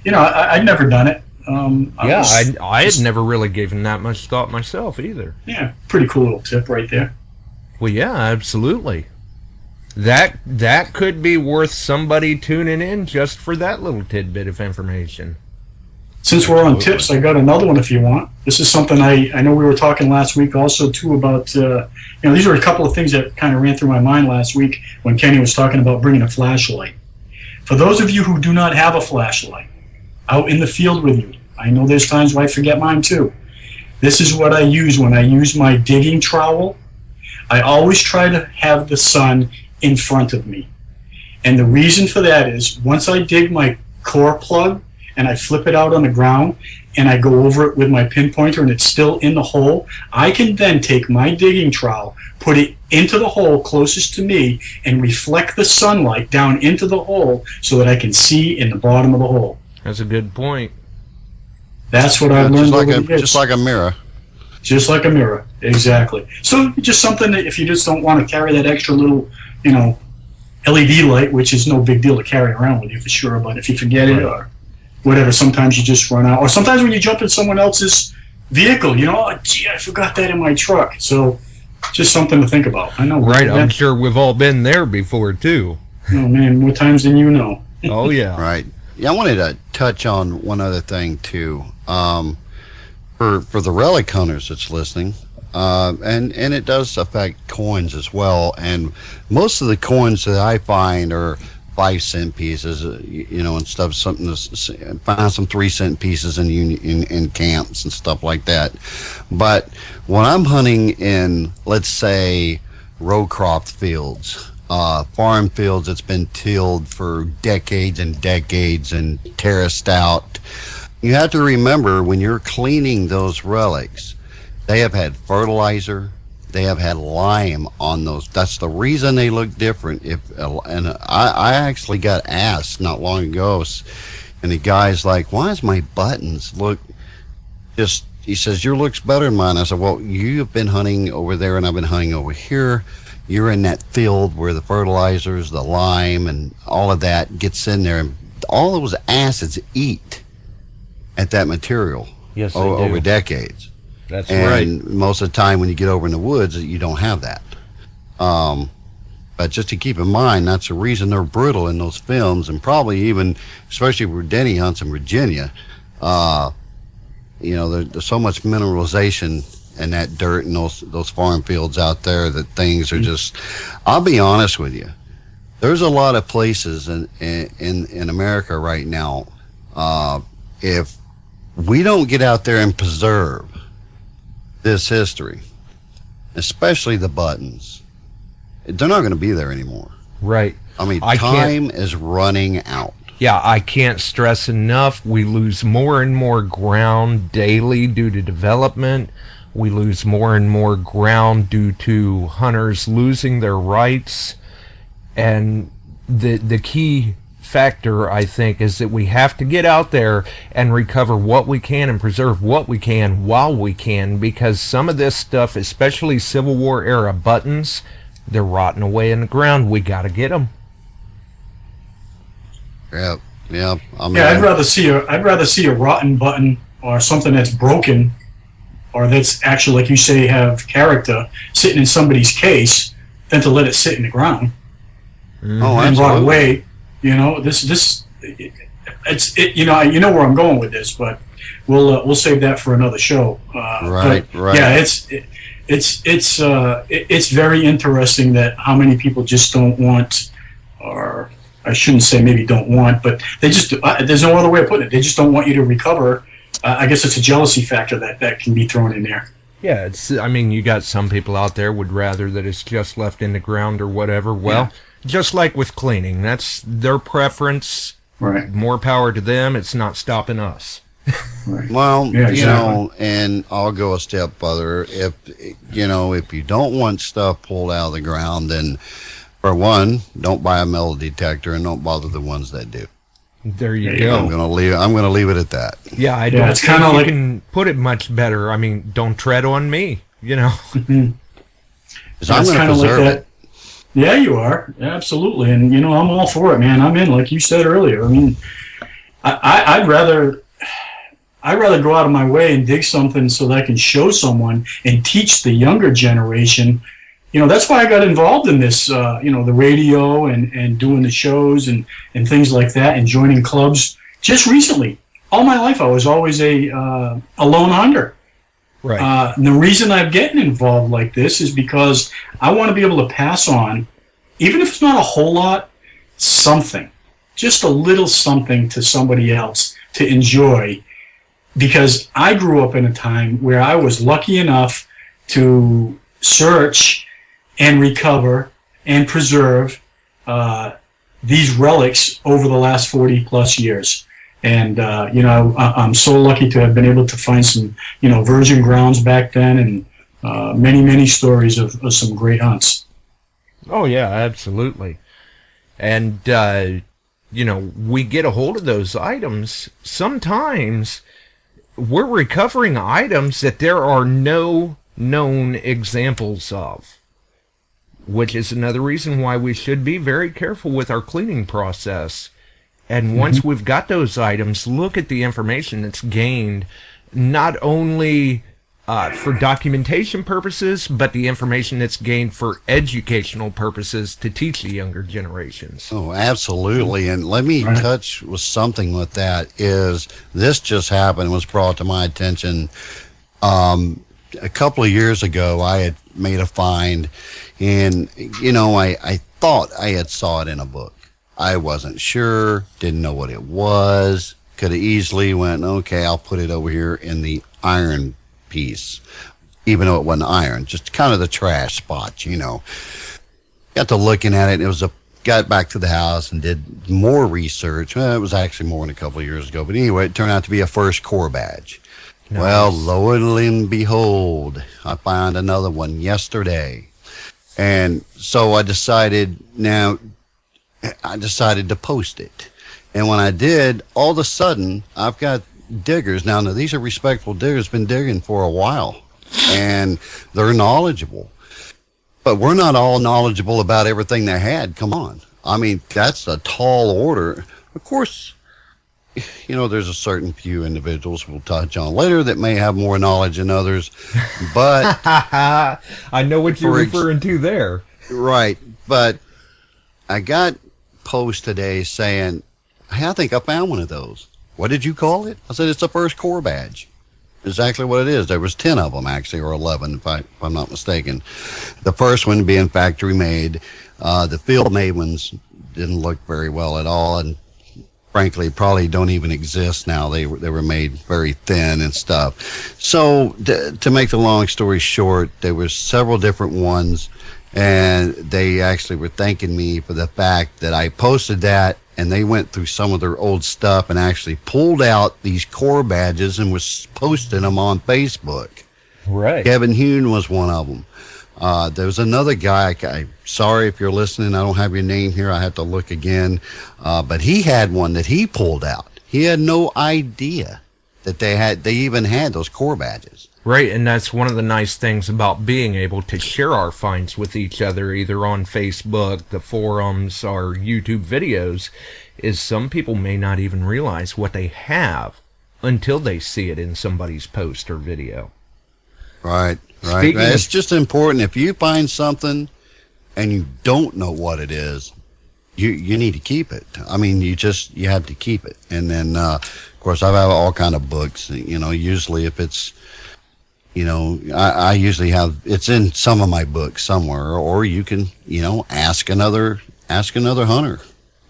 I'd never done it. I had never really given that much thought myself either. Yeah, pretty cool little tip right there. Well, yeah, absolutely. That could be worth somebody tuning in just for that little tidbit of information. Since we're on tips, I got another one if you want. This is something I know we were talking last week also too about, these are a couple of things that kind of ran through my mind last week when Kenny was talking about bringing a flashlight. For those of you who do not have a flashlight out in the field with you, I know there's times where I forget mine too. This is what I use when I use my digging trowel. I always try to have the sun in front of me. And the reason for that is once I dig my core plug, and I flip it out on the ground, and I go over it with my pinpointer, and it's still in the hole, I can then take my digging trowel, put it into the hole closest to me, and reflect the sunlight down into the hole so that I can see in the bottom of the hole. That's a good point. That's what I've learned over the years. Just like a mirror. Just like a mirror, exactly. So just something that if you just don't want to carry that extra little, LED light, which is no big deal to carry around with you for sure, but if you forget it or whatever, sometimes you just run out. Or sometimes when you jump in someone else's vehicle, oh, gee, I forgot that in my truck. So just something to think about. I know. Right, I'm sure we've all been there before, too. Oh, man, more times than you know. Oh, yeah. Right. Yeah, I wanted to touch on one other thing, too. For the relic hunters that's listening, and it does affect coins as well. And most of the coins that I find are 5-cent pieces, and stuff. Found some 3-cent pieces in camps and stuff like that. But when I'm hunting in, let's say, row crop fields, farm fields that's been tilled for decades and decades and terraced out, you have to remember when you're cleaning those relics, they have had fertilizer, they have had lime on those. That's the reason they look different. And I actually got asked not long ago, and the guy's like, why does my buttons look just, he says, your looks better than mine. I said, well, you've been hunting over there and I've been hunting over here. You're in that field where the fertilizers, the lime, and all of that gets in there, and all those acids eat at that material. Yes, they over do. decades. That's And right. most of the time when you get over in the woods, you don't have that. But just to keep in mind, that's the reason they're brutal in those films, and probably even, especially with Denny hunts in Virginia, there's so much mineralization in that dirt and those farm fields out there that things are just. I'll be honest with you, there's a lot of places in America right now. If we don't get out there and preserve this history, especially the buttons, they're not going to be there anymore. Right. I mean, time is running out. Yeah, I can't stress enough. We lose more and more ground daily due to development. We lose more and more ground due to hunters losing their rights. And the key factor, I think, is that we have to get out there and recover what we can and preserve what we can while we can, because some of this stuff, especially Civil War era buttons, they're rotting away in the ground. We got to get them. Yeah. I'd rather see a rotten button or something that's broken, or that's actually, like you say, have character, sitting in somebody's case, than to let it sit in the ground and rot away. You know, it's you know where I'm going with this, but we'll save that for another show. Right. Yeah, it's very interesting that how many people just don't want, or I shouldn't say maybe don't want, but they just there's no other way of putting it. They just don't want you to recover. I guess it's a jealousy factor that can be thrown in there. Yeah, you got some people out there would rather that it's just left in the ground or whatever. Well, just like with cleaning, that's their preference. Right. More power to them. It's not stopping us. Right. Well, and I'll go a step further. If you don't want stuff pulled out of the ground, then for one, don't buy a metal detector and don't bother the ones that do. There you go. I'm gonna leave it at that. Yeah, I don't think you can put it much better. I mean, don't tread on me, Because I'm gonna preserve it. Yeah, you are. Yeah, absolutely. And I'm all for it, man. I'm in, like you said earlier. I mean, I'd rather go out of my way and dig something so that I can show someone and teach the younger generation. That's why I got involved in this, the radio and doing the shows and things like that, and joining clubs just recently. All my life I was always a lone hunter. Right. And the reason I'm getting involved like this is because I want to be able to pass on, even if it's not a whole lot, something, just a little something to somebody else to enjoy. Because I grew up in a time where I was lucky enough to search and recover and preserve these relics over the last 40 plus years. And, I'm so lucky to have been able to find some, virgin grounds back then, and many, many stories of some great hunts. Oh, yeah, absolutely. And, we get a hold of those items. Sometimes we're recovering items that there are no known examples of, which is another reason why we should be very careful with our cleaning process. And once we've got those items, look at the information that's gained, not only for documentation purposes, but the information that's gained for educational purposes to teach the younger generations. Oh, absolutely. And let me touch with something with that. Is this just happened, was brought to my attention a couple of years ago. I had made a find, and I thought I had saw it in a book. I wasn't sure, didn't know what it was, could have easily went, okay, I'll put it over here in the iron piece, even though it wasn't iron, just kind of the trash spot, Got to looking at it, got back to the house and did more research. Well, it was actually more than a couple of years ago, but anyway, it turned out to be a first Corps badge. Nice. Well, lo and behold, I found another one yesterday. And so I decided to post it. And when I did, all of a sudden, I've got diggers. Now these are respectful diggers, been digging for a while, and they're knowledgeable. But we're not all knowledgeable about everything they had. Come on. I mean, that's a tall order. Of course, there's a certain few individuals we'll touch on later that may have more knowledge than others. But I know what you're referring to there. Right. But I got posts today saying, hey, I think I found one of those. What did you call it? I said, it's the first core badge. Exactly what it is. There was 10 of them, actually, or 11, if I'm not mistaken. The first one being factory made. The field made ones didn't look very well at all, and frankly, probably don't even exist now. They were made very thin and stuff. So to make the long story short, there were several different ones, and they actually were thanking me for the fact that I posted that, and they went through some of their old stuff and actually pulled out these core badges and was posting them on Facebook. Right. Kevin Hune was one of them. There was another guy, sorry if you're listening, I don't have your name here, I have to look again, but he had one that he pulled out. He had no idea that they even had those core badges. Right, and that's one of the nice things about being able to share our finds with each other, either on Facebook, the forums, or YouTube videos, is some people may not even realize what they have until they see it in somebody's post or video. Right. It's just important. If you find something and you don't know what it is, you need to keep it. I mean, you have to keep it. And then, of course, I have all kind of books. Usually if it's, I usually have, it's in some of my books somewhere, or you can, ask another hunter.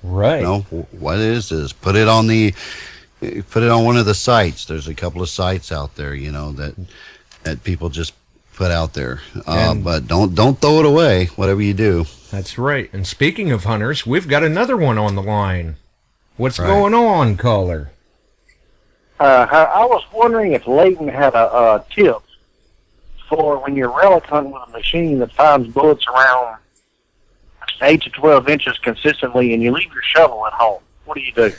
Right. What is this? Put it on one of the sites. There's a couple of sites out there, that people just put out there. But don't throw it away, whatever you do. That's right. And speaking of hunters, we've got another one on the line. What's Right. going on, caller? I was wondering if Leighton had a tip for when you're relic hunting with a machine that finds bullets around 8 to 12 inches consistently, and you leave your shovel at home. What do you do?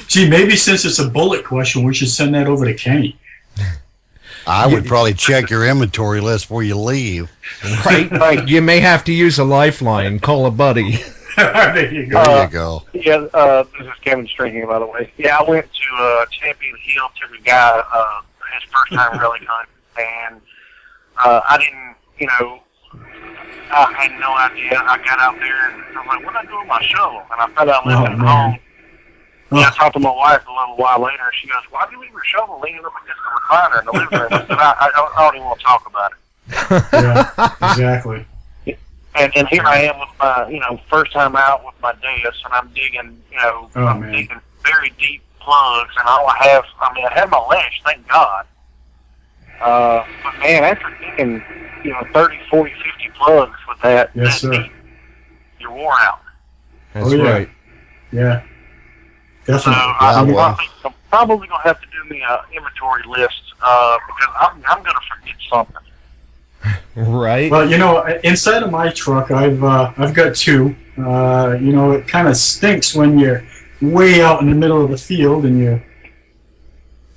Gee, maybe since it's a bullet question, we should send that over to Kenny. I would probably check your inventory list before you leave. Right. You may have to use a lifeline. Call a buddy. There you go. There you go. Yeah, this is Kevin Strinking, by the way. Yeah, I went to Champion Hill, took a guy, his first time relic hunt, and I didn't, I had no idea. I got out there, and I was like, what did I do with my shovel? And I found out I left it at home. And I talked to my wife a little while later, and she goes, why did you leave your shovel leaning up against the recliner in the living room? I said, I don't even want to talk about it. Yeah, exactly. And here I am with my, first time out with my disc, and I'm digging, digging very deep plugs, and all I have my lash, thank God. But man, after digging, 30, 40, 50 plugs with that, yes, sir. Deep, you're wore out. That's right. Yeah. Definitely. So I'm probably going to have to do me an inventory list, because I'm going to forget something. Right. Well, inside of my truck, I've got two. It kind of stinks when you're way out in the middle of the field and you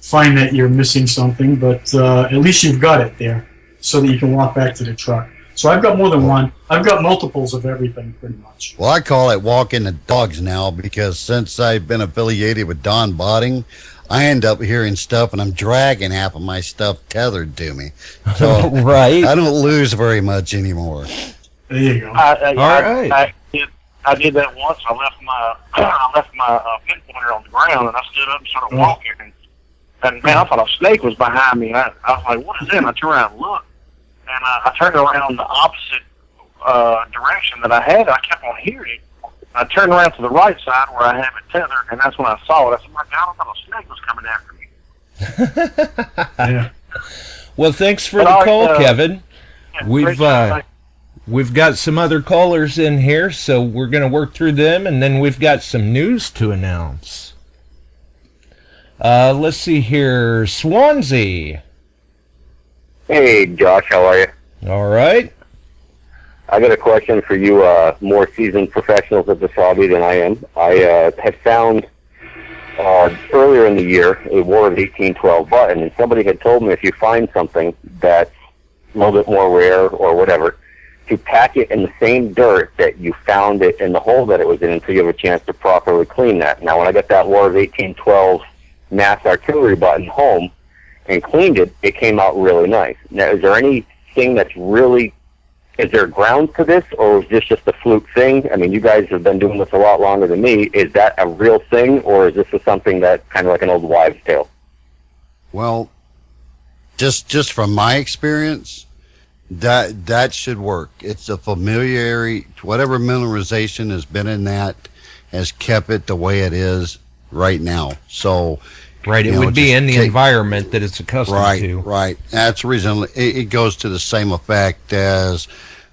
find that you're missing something, but at least you've got it there so that you can walk back to the truck. So I've got more than one. I've got multiples of everything, pretty much. Well, I call it walking the dogs now, because since I've been affiliated with Don Botting, I end up hearing stuff, and I'm dragging half of my stuff tethered to me. So right. I don't lose very much anymore. There you go. All right. I did that once. I left my pinpointer on the ground, and I stood up and started walking. And man, I thought a snake was behind me. And I was like, what is that? And I turned around and looked. And I turned around the opposite direction that I had. And I kept on hearing it. I turned around to the right side where I have it tethered, and that's when I saw it. I said, my God, I thought a snake was coming after me. Yeah. Well, thanks for the call, Kevin. Yeah, We've got some other callers in here, so we're going to work through them, and then we've got some news to announce. Let's see here. Swansea. Hey, Josh, how are you? All right. I got a question for you, more seasoned professionals of this hobby than I am. I had found earlier in the year a War of 1812 button, and somebody had told me if you find something that's a little bit more rare or whatever, to pack it in the same dirt that you found it in the hole that it was in until you have a chance to properly clean that. Now, when I got that War of 1812 mass artillery button home, and cleaned it, it came out really nice. Now, is there anything that's really, is there grounds to this, or is this just a fluke thing? I mean, you guys have been doing this a lot longer than me. Is that a real thing, or is this something that kind of like an old wives' tale? Well, just from my experience, that should work. It's a familiarity. Whatever mineralization has been in that has kept it the way it is right now. So, right, it would be in the environment that it's accustomed to. Right. That's the reason it goes to the same effect as,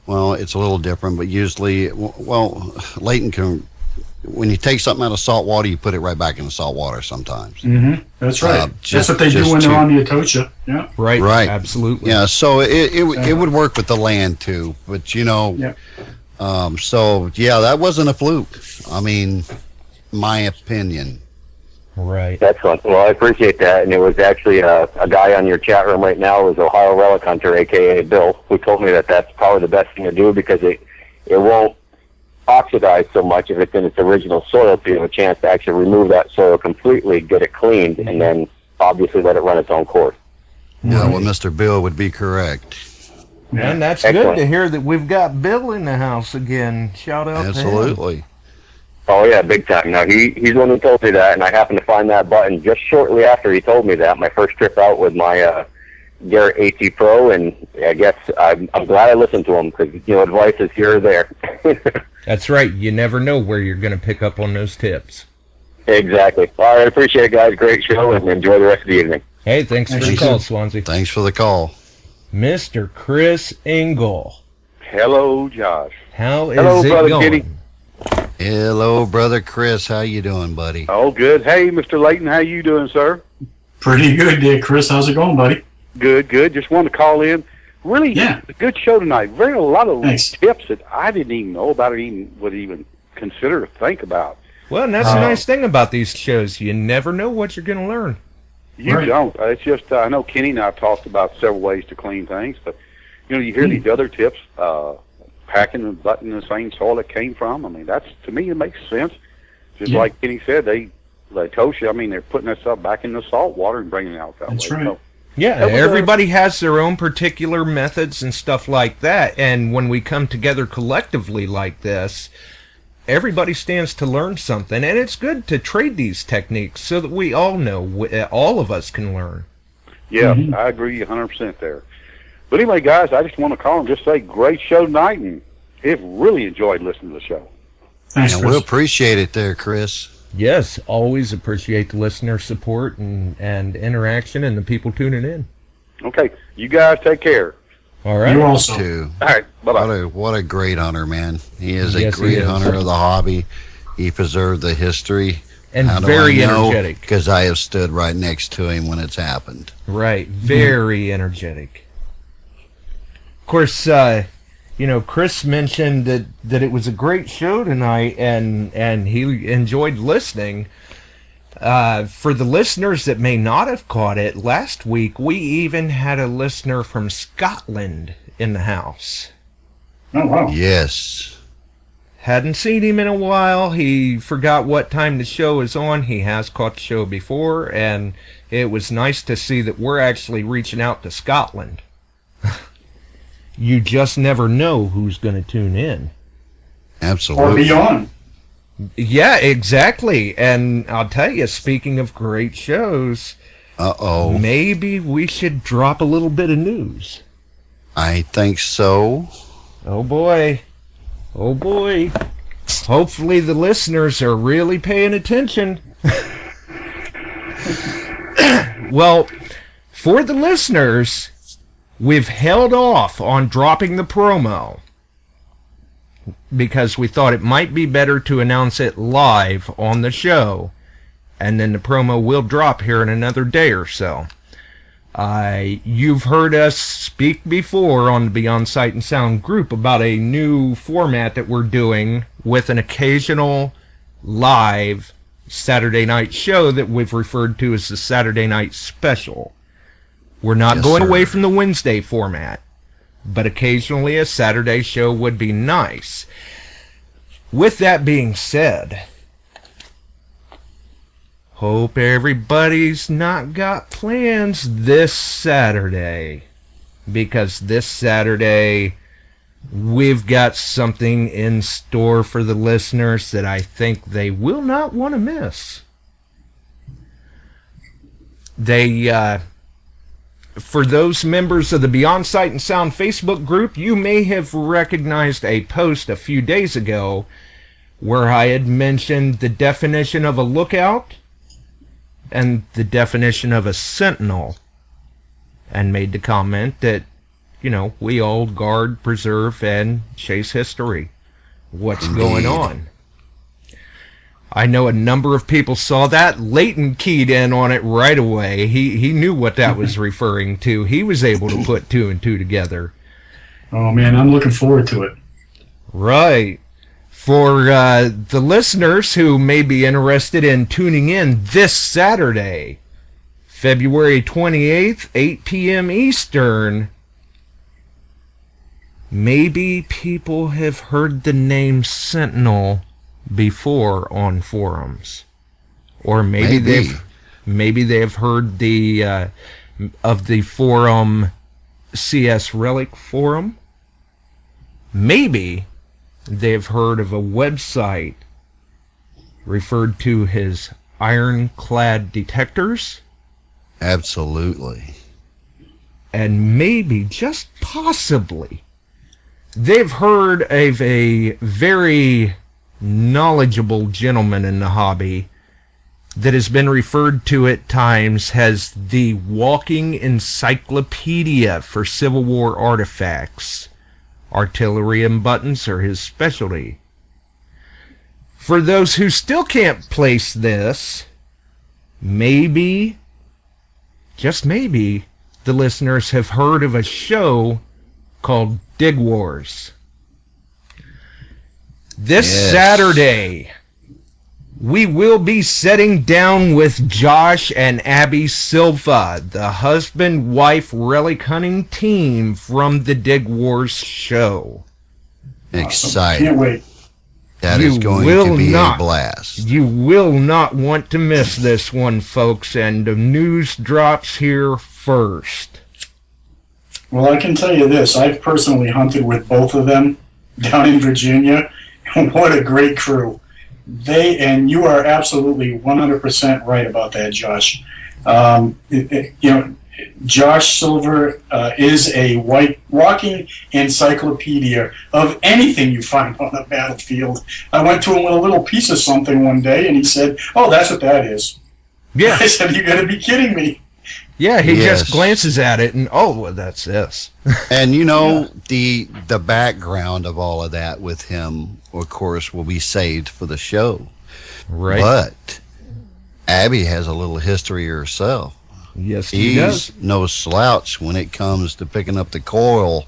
well, it's a little different, but usually, well, Leighton can, when you take something out of salt water, you put it right back in the salt water sometimes. Mm-hmm. That's right. That's what they do when they're on the Atocha. Yeah. Right. Right. Absolutely. Yeah. So it would work with the land too, but so yeah, that wasn't a fluke. I mean, my opinion. Right. Excellent. Well, I appreciate that. And it was actually a guy on your chat room right now is Ohio Relic Hunter, a.k.a. Bill, who told me that that's probably the best thing to do because it won't oxidize so much if it's in its original soil, so you have a chance to actually remove that soil completely, get it cleaned, and then obviously let it run its own course. Yeah, well, Mr. Bill would be correct. And that's Excellent. good to hear that we've got Bill in the house again. Shout out to him. Absolutely. Oh, yeah, big time. Now, he's the one who told me that, and I happened to find that button just shortly after he told me that, my first trip out with my Garrett AT Pro, and I guess I'm glad I listened to him because, advice is here or there. That's right. You never know where you're going to pick up on those tips. Exactly. All right, appreciate it, guys. Great show, and enjoy the rest of the evening. Hey, thanks for the call, Swansea. Thanks for the call. Mr. Chris Engel. Hello, Josh. How is Hello, it Brother going? Kitty. Hello, Brother Chris. How you doing, buddy? Oh, good. Hey, Mr. Leighton, how you doing, sir? Pretty good, Dick. Chris, how's it going, buddy? Good, good. Just wanted to call in. Really, a good show tonight. A lot of tips that I didn't even know about or would even consider or think about. Well, and that's the nice thing about these shows. You never know what you're going to learn. You don't. It's just, I know Kenny and I have talked about several ways to clean things, but, you hear these other tips, packing the button in the same soil it came from. I mean, to me, it makes sense. Just like Kenny said, they told you, I mean, they're putting that stuff back in the salt water and bringing it out that way. That's right. So, yeah, everybody has their own particular methods and stuff like that. And when we come together collectively like this, everybody stands to learn something. And it's good to trade these techniques so that we all know, all of us can learn. Yeah, I agree 100% there. But anyway, guys, I just want to call and just say great show tonight, and have really enjoyed listening to the show. Thanks, And Chris. we'll appreciate it there, Chris. Yes, always appreciate the listener support and interaction and the people tuning in. Okay, you guys take care. All right. You also. Too. All right, bye-bye. What a great hunter, man. He is a Yes, he great is. hunter of the hobby. He preserved the history. And How do very I know? energetic. Because I have stood right next to him when it's happened. Right, very energetic. Of course, Chris mentioned that it was a great show tonight, and he enjoyed listening. For the listeners that may not have caught it, last week we even had a listener from Scotland in the house. Oh, wow. Yes. Hadn't seen him in a while. He forgot what time the show is on. He has caught the show before, and it was nice to see that we're actually reaching out to Scotland. You just never know who's going to tune in. Absolutely. Or beyond. Yeah, exactly. And I'll tell you, speaking of great shows, Uh-oh. maybe we should drop a little bit of news. I think so. Oh boy. Oh boy. Hopefully the listeners are really paying attention. Well, for the listeners, we've held off on dropping the promo because we thought it might be better to announce it live on the show, and then the promo will drop here in another day or so. You've heard us speak before on the Beyond Sight and Sound group about a new format that we're doing with an occasional live Saturday night show that we've referred to as the Saturday Night Special. We're not going away from the Wednesday format, but occasionally a Saturday show would be nice. With that being said, Hope everybody's not got plans this Saturday. Because this Saturday, we've got something in store for the listeners that I think they will not want to miss. For those members of the Beyond Sight and Sound Facebook group, you may have recognized a post a few days ago where I had mentioned the definition of a lookout and the definition of a sentinel, and made the comment that, we all guard, preserve, and chase history. What's going on? I know a number of people saw that. Leighton keyed in on it right away. He knew what that was referring to. He was able to put two and two together. Oh, man, I'm looking forward to it. Right. For the listeners who may be interested in tuning in this Saturday, February 28th, 8 p.m. Eastern, maybe people have heard the name Sentinel before on forums. Or maybe they've heard of the forum CS Relic forum. Maybe they've heard of a website referred to as Ironclad Detectors. Absolutely. And maybe, just possibly, they've heard of a very knowledgeable gentleman in the hobby that has been referred to at times as the walking encyclopedia for Civil War artifacts. Artillery and buttons are his specialty. For those who still can't place this, maybe, just maybe, the listeners have heard of a show called Dig Wars. This Saturday, we will be sitting down with Josh and Abby Silva, the husband-wife relic hunting team from the Dig Wars show. Exciting. Can't wait. That is going to be a blast. You will not want to miss this one, folks, and the news drops here first. Well, I can tell you this. I've personally hunted with both of them down in Virginia. What a great crew. And you are absolutely 100% right about that, Josh. Josh Silver is a walking encyclopedia of anything you find on the battlefield. I went to him with a little piece of something one day, and he said, "Oh, that's what that is." Yeah. I said, "You got to be kidding me." Yeah, he just glances at it and, oh, well, that's this. And, the background of all of that with him, of course, will be saved for the show. Right. But Abby has a little history herself. Yes, she does. He's no slouch when it comes to picking up the coil,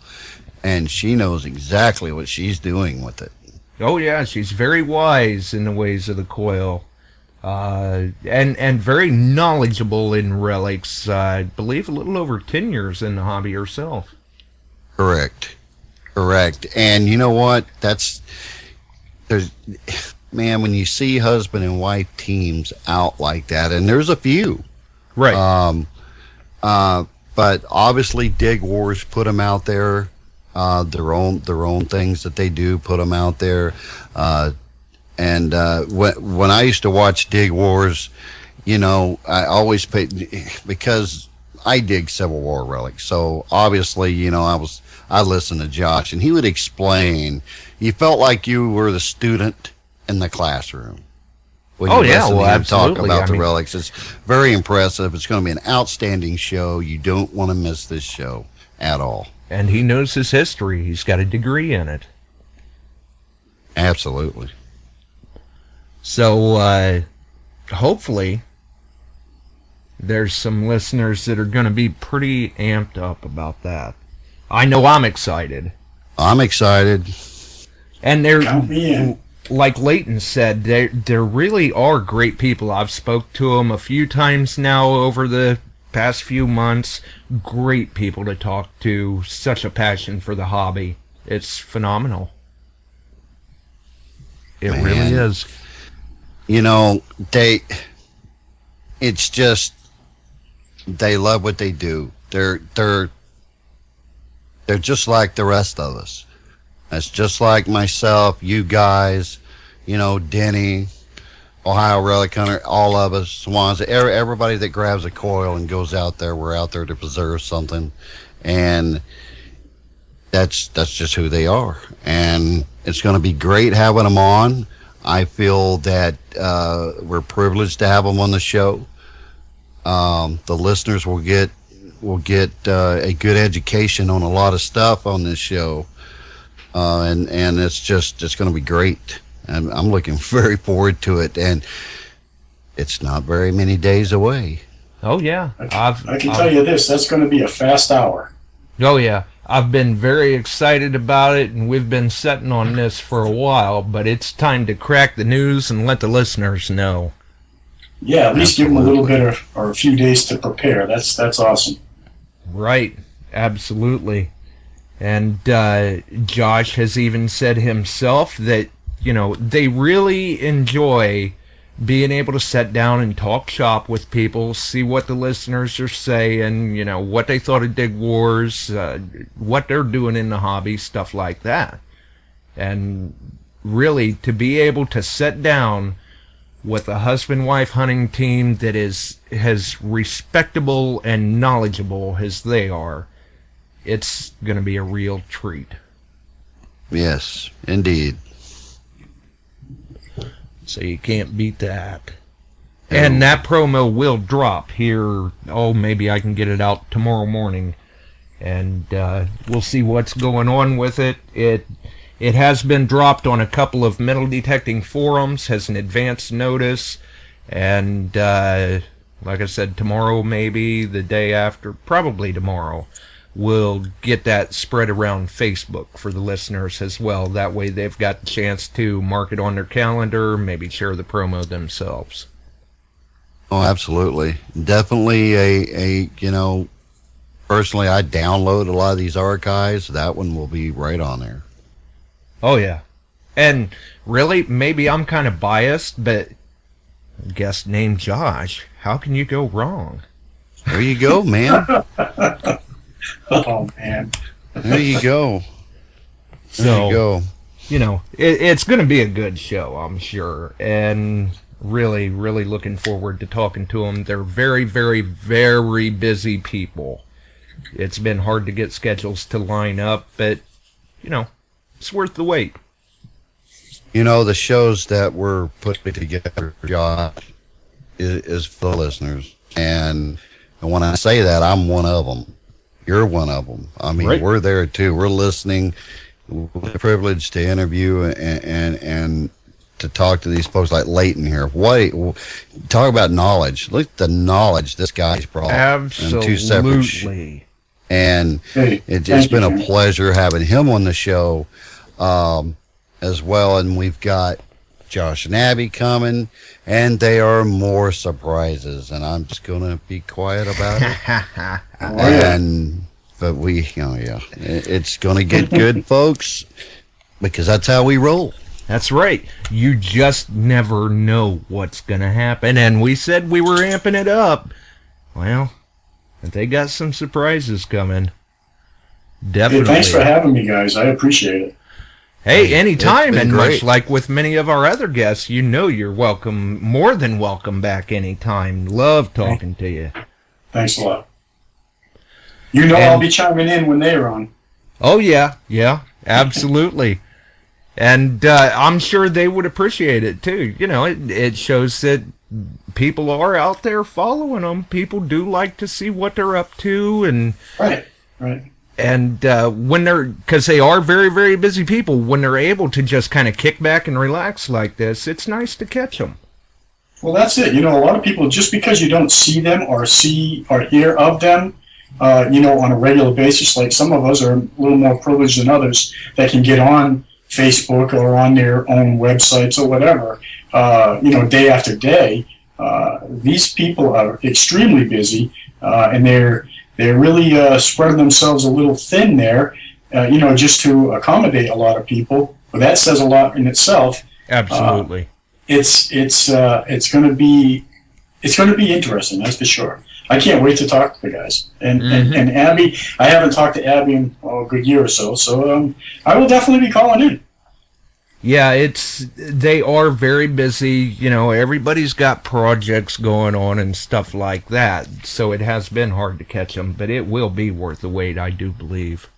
and she knows exactly what she's doing with it. Oh, yeah, she's very wise in the ways of the coil. And very knowledgeable in relics. I believe a little over 10 years in the hobby herself. Correct. And you know what? Man, when you see husband and wife teams out like that, and there's a few. Right. But obviously Dig Wars put them out there. Their own things that they do put them out there. And when I used to watch Dig Wars, I always paid, because I dig Civil War relics. So obviously, I listened to Josh, and he would explain. You felt like you were the student in the classroom. When you listen to him talk about the relics. It's very impressive. It's going to be an outstanding show. You don't want to miss this show at all. And he knows his history. He's got a degree in it. Absolutely. So, hopefully, there's some listeners that are going to be pretty amped up about that. I know I'm excited. I'm excited. And Count me in. Like Leighton said, there really are great people. I've spoke to them a few times now over the past few months. Great people to talk to. Such a passion for the hobby. It's phenomenal. It really is. it's just they love what they do. They're just like the rest of us. That's just like myself, you guys, Denny, Ohio Relic Hunter, all of us, Swans, everybody that grabs a coil and goes out there. We're out there to preserve something, and that's just who they are. And it's going to be great having them on. I feel that we're privileged to have them on the show. The listeners will get a good education on a lot of stuff on this show, and it's going to be great. And I'm looking very forward to it, and it's not very many days away. Oh yeah, I can tell you this: that's going to be a fast hour. Oh yeah, I've been very excited about it, and we've been sitting on this for a while. But it's time to crack the news and let the listeners know. Yeah, at least give them a little bit or a few days to prepare. That's awesome. Right, absolutely. And Josh has even said himself that, they really enjoy being able to sit down and talk shop with people, see what the listeners are saying, what they thought of Dig Wars, what they're doing in the hobby, stuff like that. And really, to be able to sit down with a husband-wife hunting team that is as respectable and knowledgeable as they are, it's going to be a real treat. Yes, indeed. So you can't beat that. And that promo will drop here. Oh, maybe I can get it out tomorrow morning. And we'll see what's going on with it. It has been dropped on a couple of metal detecting forums, has an advance notice. And like I said, tomorrow maybe, the day after, probably tomorrow, we'll get that spread around Facebook for the listeners as well. That way they've got the chance to mark it on their calendar, maybe share the promo themselves. Oh, absolutely. Definitely personally, I download a lot of these archives. That one will be right on there. Oh, yeah. And really, maybe I'm kind of biased, but guest named Josh, how can you go wrong? There you go, man. Oh, man. There you go. There you go. It's going to be a good show, I'm sure. And really, really looking forward to talking to them. They're very, very, very busy people. It's been hard to get schedules to line up, but, it's worth the wait. The shows that we're putting together, Josh, is for the listeners. And when I say that, I'm one of them. You're one of them. I mean, right. We're there too. We're listening. We're privileged to interview and to talk to these folks like Leighton here. Talk about knowledge. Look at the knowledge this guy's brought. Absolutely. In two separate and it's been a pleasure having him on the show as well. And we've got Josh and Abby coming, and there are more surprises, and I'm just going to be quiet about it. But it's going to get good, folks, because that's how we roll. That's right. You just never know what's going to happen, and we said we were amping it up. Well, they got some surprises coming. Definitely. Hey, thanks for having me, guys. I appreciate it. Hey, anytime, and much like with many of our other guests, you're welcome, more than welcome back anytime. Love talking to you. Thanks a lot. I'll be chiming in when they're on. Oh, yeah, absolutely. And I'm sure they would appreciate it, too. It shows that people are out there following them. People do like to see what they're up to. And Right. And because they are very, very busy people, when they're able to just kind of kick back and relax like this, it's nice to catch them. Well, that's it. A lot of people, just because you don't see them or hear of them, on a regular basis, like some of us are a little more privileged than others that can get on Facebook or on their own websites or whatever, day after day. These people are extremely busy, and they're really spreading themselves a little thin there, just to accommodate a lot of people. But that says a lot in itself. Absolutely. It's going to be It's going to be interesting, that's for sure. I can't wait to talk to the guys. And Abby, I haven't talked to Abby in a good year or so, so I will definitely be calling in. Yeah, they are very busy. You know, everybody's got projects going on and stuff like that, so it has been hard to catch them, but it will be worth the wait, I do believe.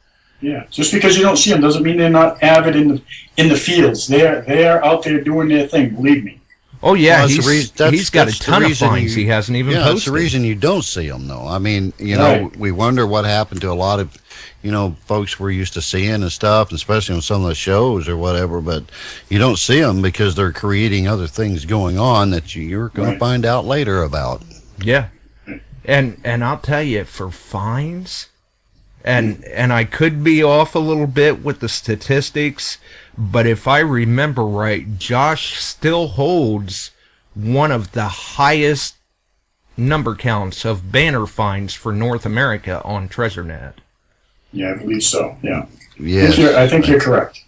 Yeah, just because you don't see them doesn't mean they're not avid in the fields. They are out there doing their thing, believe me. Oh yeah, Well, he's got a ton of finds he hasn't even posted. That's the reason you don't see them, though. I mean, you know, we wonder what happened to a lot of, you know, folks we're used to seeing and stuff, especially on some of the shows or whatever. But you don't see them because they're creating other things going on that you're going to find out later about. Yeah, and I'll tell you, for finds, and I could be off a little bit with the statistics, but if I remember right, Josh still holds one of the highest number counts of banner finds for North America on TreasureNet. Yeah, I believe so, yeah. Yes. I think you're correct.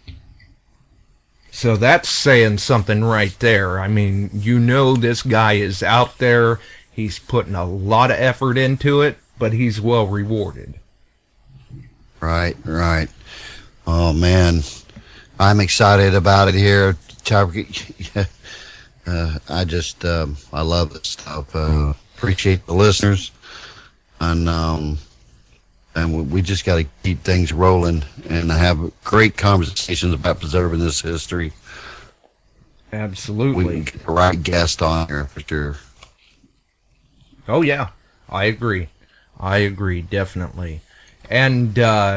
So that's saying something right there. I mean, you know this guy is out there. He's putting a lot of effort into it, but he's well rewarded. Right. Oh, man. I'm excited about it here. I love this stuff. Appreciate the listeners. And we just got to keep things rolling and have great conversations about preserving this history. Absolutely. We can get the right guest on here for sure. Oh, yeah. I agree, definitely. And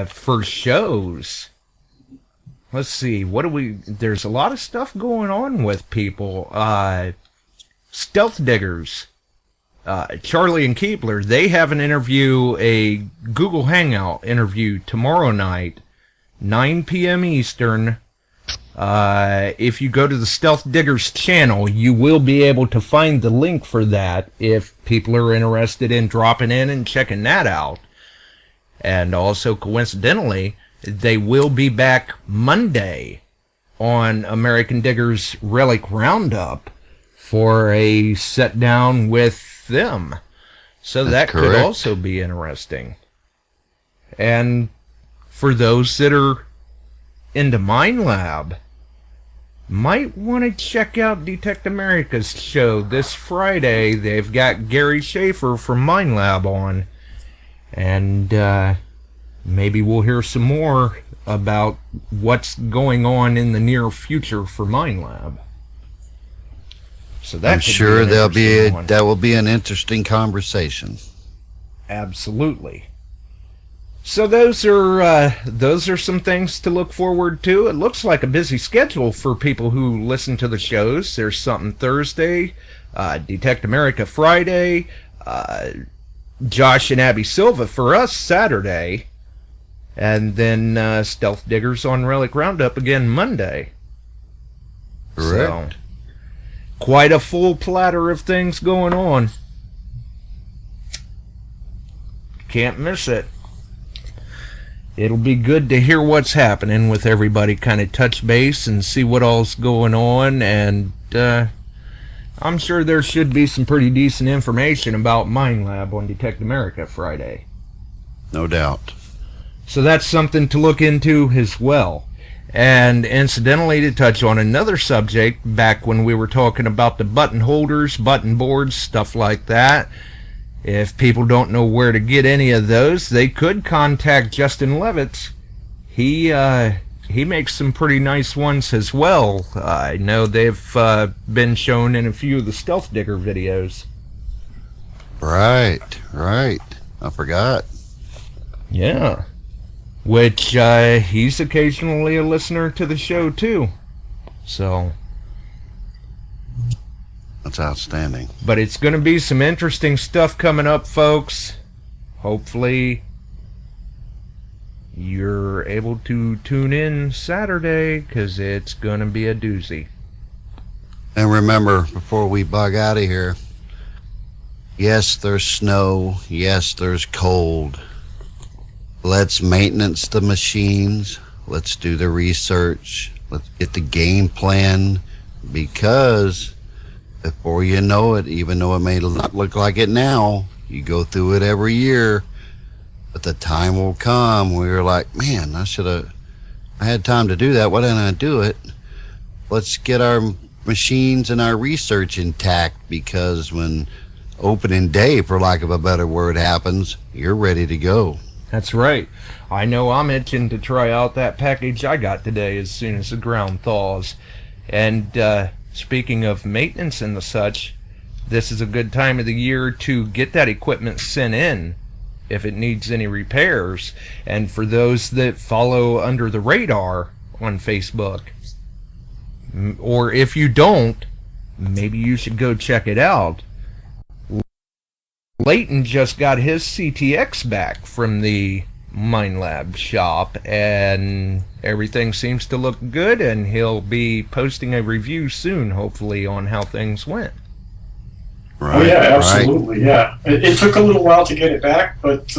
for shows, let's see, there's a lot of stuff going on with people. Stealth Diggers, Charlie and Keebler, they have an interview, a Google Hangout interview tomorrow night, 9 p.m. Eastern. If you go to the Stealth Diggers channel, you will be able to find the link for that if people are interested in dropping in and checking that out. And also, coincidentally, they will be back Monday on American Diggers Relic Roundup for a sit down with them. So that could also be interesting. And for those that are into Mine Lab, might want to check out Detect America's show this Friday. They've got Gary Schaefer from Mine Lab on. And maybe we'll hear some more about what's going on in the near future for Mine Lab. So that I'm sure that will be an interesting conversation. Absolutely. So those are some things to look forward to. It looks like a busy schedule for people who listen to the shows. There's something Thursday, Detect America Friday, Josh and Abby Silva for us Saturday, and then Stealth Diggers on Relic Roundup again Monday. Correct. So, quite a full platter of things going on. Can't miss it. It'll be good to hear what's happening with everybody, kind of touch base and see what all's going on, and I'm sure there should be some pretty decent information about Mine Lab on Detect America Friday. No doubt. So that's something to look into as well. And incidentally, to touch on another subject, back when we were talking about the button holders, button boards, stuff like that, if people don't know where to get any of those, they could contact Justin Levitz. He makes some pretty nice ones as well. I know they've been shown in a few of the Stealth Digger videos. Right. I forgot. Yeah. Which, he's occasionally a listener to the show, too. So. That's outstanding. But it's going to be some interesting stuff coming up, folks. Hopefully you're able to tune in Saturday, because it's going to be a doozy. And remember, before we bug out of here, yes, there's snow. Yes, there's cold. Let's maintenance the machines. Let's do the research. Let's get the game plan, because before you know it, even though it may not look like it now, you go through it every year, but the time will come where you're like, man, I had time to do that. Why didn't I do it? Let's get our machines and our research intact, because when opening day, for lack of a better word, happens, you're ready to go. That's right. I know I'm itching to try out that package I got today as soon as the ground thaws. And speaking of maintenance and the such, this is a good time of the year to get that equipment sent in if it needs any repairs. And for those that follow Under the Radar on Facebook, or if you don't, maybe you should go check it out. Leighton just got his CTX back from the Mine Lab shop, and everything seems to look good, and he'll be posting a review soon, hopefully, on how things went. Right, oh yeah, absolutely, right. Yeah. It took a little while to get it back, but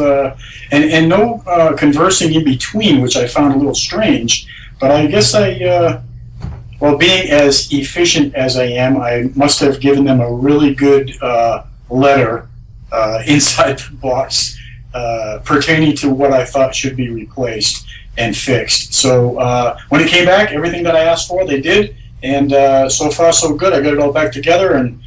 and no conversing in between, which I found a little strange. But I guess well, being as efficient as I am, I must have given them a really good letter inside the box pertaining to what I thought should be replaced and fixed. So when it came back, everything that I asked for, they did, and so far so good. I got it all back together, and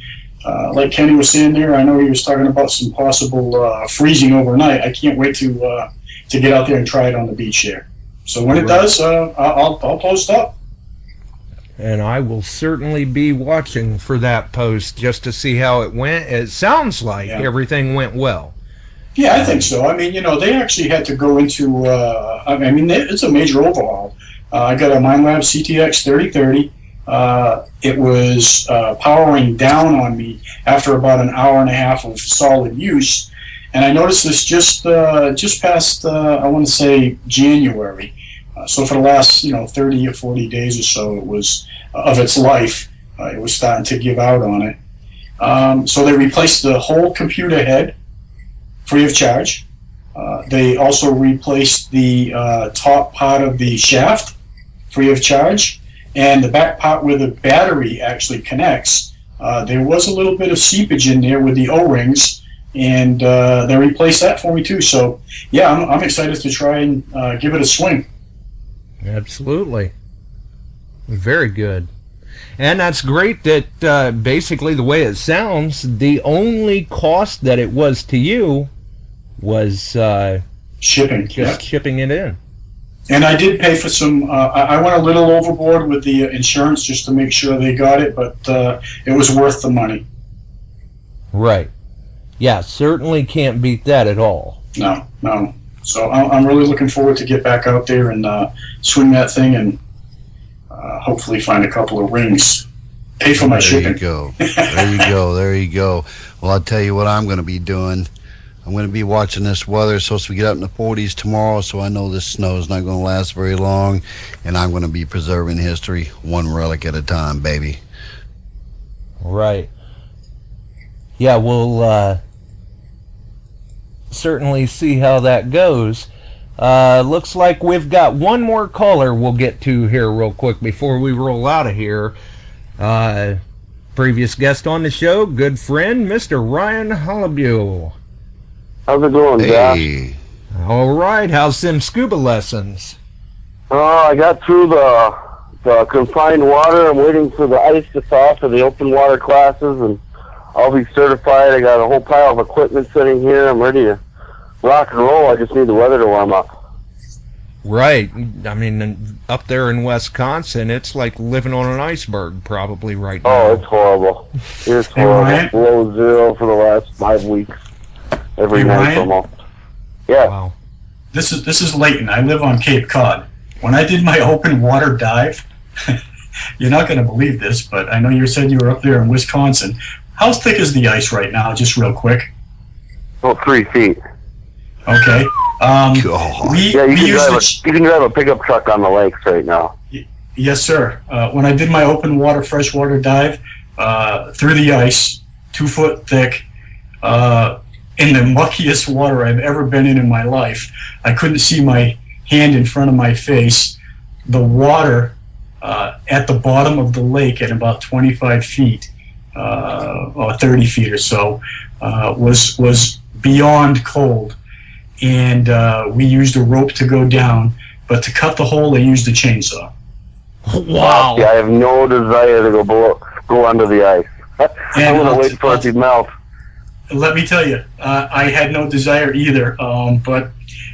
like Kenny was saying there, I know he was talking about some possible freezing overnight. I can't wait to get out there and try it on the beach there. So when it does, I'll post up. And I will certainly be watching for that post just to see how it went. It sounds like everything went well. Yeah, I think so. I mean, they actually had to go into, it's a major overhaul. I got a Mine Lab CTX 3030. It was powering down on me after about an hour and a half of solid use. And I noticed this just past, I want to say, January. So for the last, 30 or 40 days or so, it was of its life. It was starting to give out on it. So they replaced the whole computer head free of charge. They also replaced the top part of the shaft free of charge. And the back part where the battery actually connects, there was a little bit of seepage in there with the O-rings, and they replaced that for me too. So yeah, I'm excited to try and give it a swing. Absolutely. Very good. And that's great that basically the way it sounds, the only cost that it was to you was shipping. Just shipping it in. And I did pay for some, I went a little overboard with the insurance just to make sure they got it, but it was worth the money. Right. Yeah, certainly can't beat that at all. No. So I'm really looking forward to get back out there and swing that thing and hopefully find a couple of rings. Pay for my shipping. There you go. Well, I'll tell you what I'm going to be doing. I'm going to be watching this weather. It's supposed to get up in the 40s tomorrow, so I know this snow is not going to last very long, and I'm going to be preserving history one relic at a time, baby. Right. Yeah, we'll certainly see how that goes. Looks like we've got one more caller we'll get to here real quick before we roll out of here. Previous guest on the show, good friend, Mr. Ryan Hollabue. How's it going, Josh? All right. How's them scuba lessons? I got through the confined water. I'm waiting for the ice to thaw for the open water classes, and I'll be certified. I got a whole pile of equipment sitting here. I'm ready to rock and roll. I just need the weather to warm up. Right. I mean, up there in Wisconsin, it's like living on an iceberg probably right now. Oh, it's horrible. It's horrible. Below zero for the last 5 weeks. Every night almost. Yeah. Wow. This is Leighton. I live on Cape Cod. When I did my open water dive, you're not going to believe this, but I know you said you were up there in Wisconsin. How thick is the ice right now, just real quick? About 3 feet. Okay. You can drive a pickup truck on the lakes right now. Yes, sir. When I did my open water freshwater dive through the ice, 2 foot thick, in the muckiest water I've ever been in my life, I couldn't see my hand in front of my face. The water at the bottom of the lake at about 25 feet 30 feet or so, was beyond cold, and we used a rope to go down. But to cut the hole, they used a chainsaw. Wow. Yeah, I have no desire to go under the ice. I'm going to wait for it to melt. Let me tell you, I had no desire either. But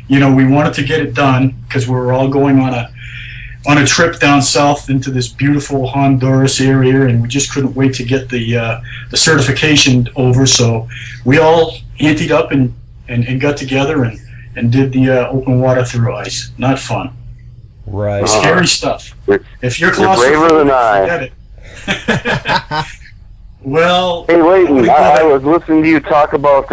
we wanted to get it done because we were all going on a trip down south into this beautiful Honduras area, and we just couldn't wait to get the certification over. So we all anteed up and got together and did the open water through ice. Not fun. Right. Scary stuff. If you're braver than forget it. Well, hey, Leighton, I was listening to you talk about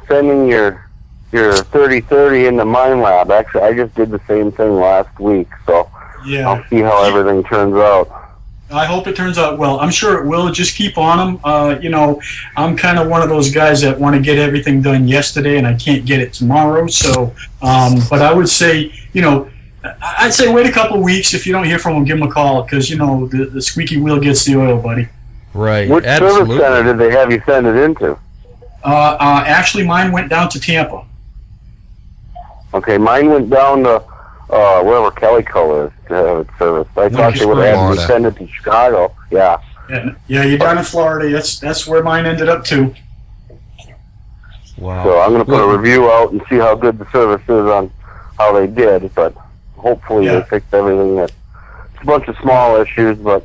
sending your 30-30 in the mine lab. Actually, I just did the same thing last week, so yeah. I'll see how everything turns out. I hope it turns out well. I'm sure it will. Just keep on them. I'm kind of one of those guys that want to get everything done yesterday, and I can't get it tomorrow. So, but I would say, I'd say wait a couple weeks. If you don't hear from them, give them a call, because the squeaky wheel gets the oil, buddy. Right. Which service center did they have you send it into? Actually, mine went down to Tampa. Okay, mine went down to wherever Kellyco is to have its service. I thought they would have me send it to Chicago. Yeah. Yeah, you're down in Florida. That's where mine ended up too. Wow. So I'm going to put a review out and see how good the service is on how they did, but hopefully they fixed everything. It's a bunch of small issues, but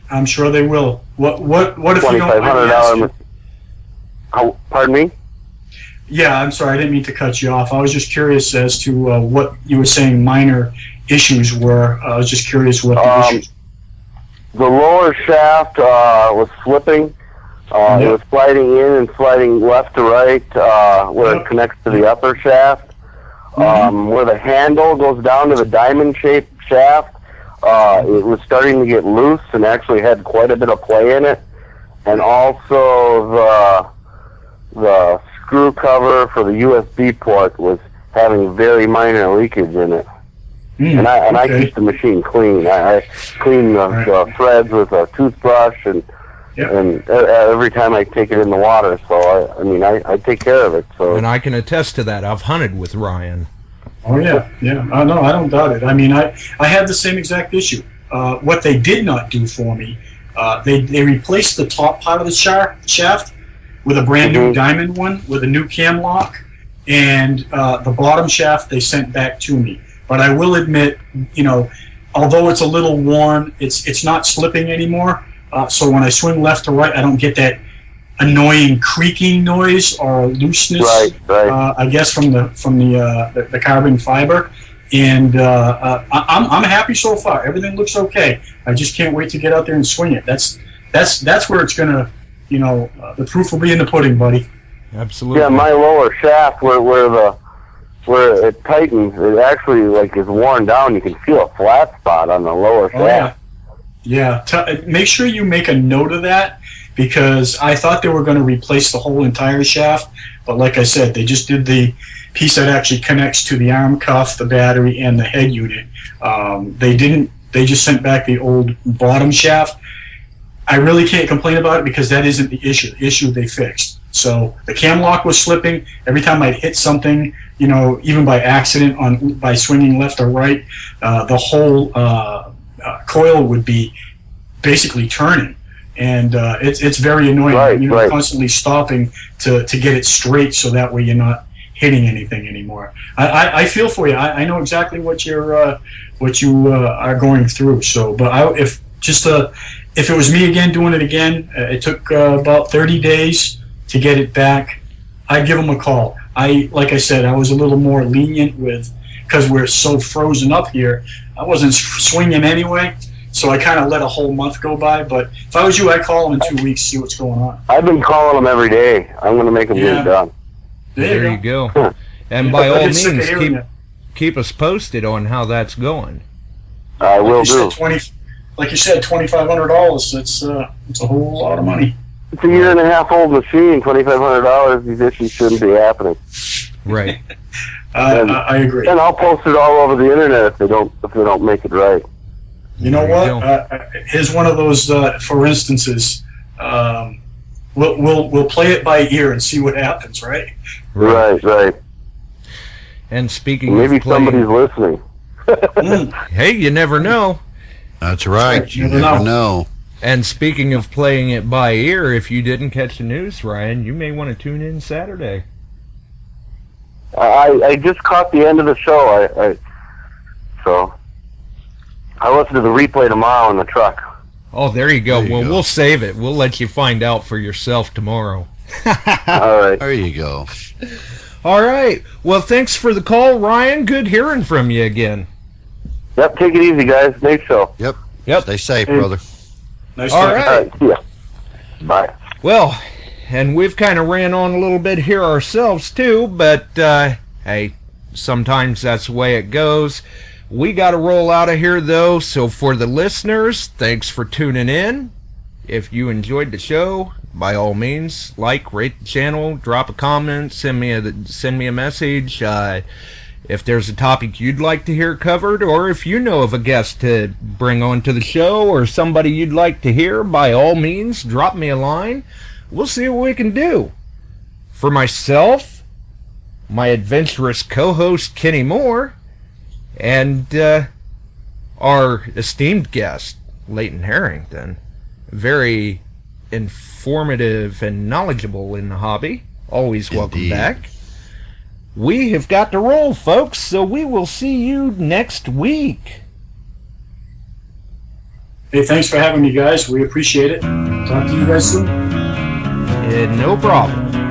I'm sure they will. What if you don't mind me asking? Pardon me? Yeah, I'm sorry. I didn't mean to cut you off. I was just curious as to what you were saying minor issues were. I was just curious what the issues. The lower shaft was slipping. It was sliding in and sliding left to right where it connects to the upper shaft. Where the handle goes down to the diamond-shaped shaft, it was starting to get loose and actually had quite a bit of play in it. And also the screw cover for the USB port was having very minor leakage in it. And I keep the machine clean. I clean the threads with a toothbrush and every time I take it in the water. So I take care of it. So and I can attest to that. I've hunted with Ryan. Oh yeah. No, I don't doubt it. I mean, I had the same exact issue. What they did not do for me, they replaced the top part of the shaft with a brand new diamond one with a new cam lock, and the bottom shaft they sent back to me. But I will admit, although it's a little worn, it's not slipping anymore. So when I swing left to right, I don't get that annoying creaking noise or looseness. Right. I guess from the carbon fiber, and I'm happy so far. Everything looks okay. I just can't wait to get out there and swing it. That's where it's gonna, the proof will be in the pudding, buddy. Absolutely. Yeah, my lower shaft where it tightens, it actually is worn down. You can feel a flat spot on the lower shaft. Yeah. Make sure you make a note of that, because I thought they were going to replace the whole entire shaft, but like I said, they just did the piece that actually connects to the arm cuff, the battery, and the head unit. They didn't. They just sent back the old bottom shaft. I really can't complain about it because that isn't the issue. The issue they fixed. So the cam lock was slipping every time I'd hit something, even by accident by swinging left or right. The whole coil would be basically turning, and it's very annoying. You're constantly stopping to get it straight, so that way you're not hitting anything anymore. I feel for you. I know exactly what you are going through. So, but if it was me again doing it again, it took about 30 days to get it back, I'd give them a call. Like I said, I was a little more lenient because we're so frozen up here. I wasn't swinging anyway, so I kind of let a whole month go by. But if I was you, I'd call them in 2 weeks, see what's going on. I've been calling them every day. I'm going to make them get it done. There you go. And by all means, keep us posted on how that's going. I will do. Like you said, $2,500. It's a whole lot of money. It's a 1.5-year old machine. $2,500. These issues shouldn't be happening. Right. I agree. And I'll post it all over the internet if they don't make it right. You know what? Here's one of those for instances. we'll play it by ear and see what happens, right? Right. And speaking Maybe of playing, somebody's listening. hey, you never know. That's right. You never know. And speaking of playing it by ear, if you didn't catch the news, Ryan, you may want to tune in Saturday. I just caught the end of the show. So I'll listen to the replay tomorrow in the truck. Oh, there you go. There you go. We'll save it. We'll let you find out for yourself tomorrow. All right. There you go. All right. Well, thanks for the call, Ryan. Good hearing from you again. Yep, take it easy, guys. Nice show. Yep. Yep. Stay safe, brother. Nice All talking. right. See ya. Bye. Well, and we've kind of ran on a little bit here ourselves, too, but, hey, sometimes that's the way it goes. We got to roll out of here, though, so for the listeners, thanks for tuning in. If you enjoyed the show, by all means, like, rate the channel, drop a comment, send me a message. If there's a topic you'd like to hear covered, or if you know of a guest to bring onto the show, or somebody you'd like to hear, by all means, drop me a line. We'll see what we can do. For myself, my adventurous co-host, Kenny Moore, and our esteemed guest, Leighton Harrington, very informative and knowledgeable in the hobby. Always welcome Indeed. back. We have got to roll, folks, so we will see you next week. Hey, thanks for having me, guys. We appreciate it. Talk to you guys soon. No problem.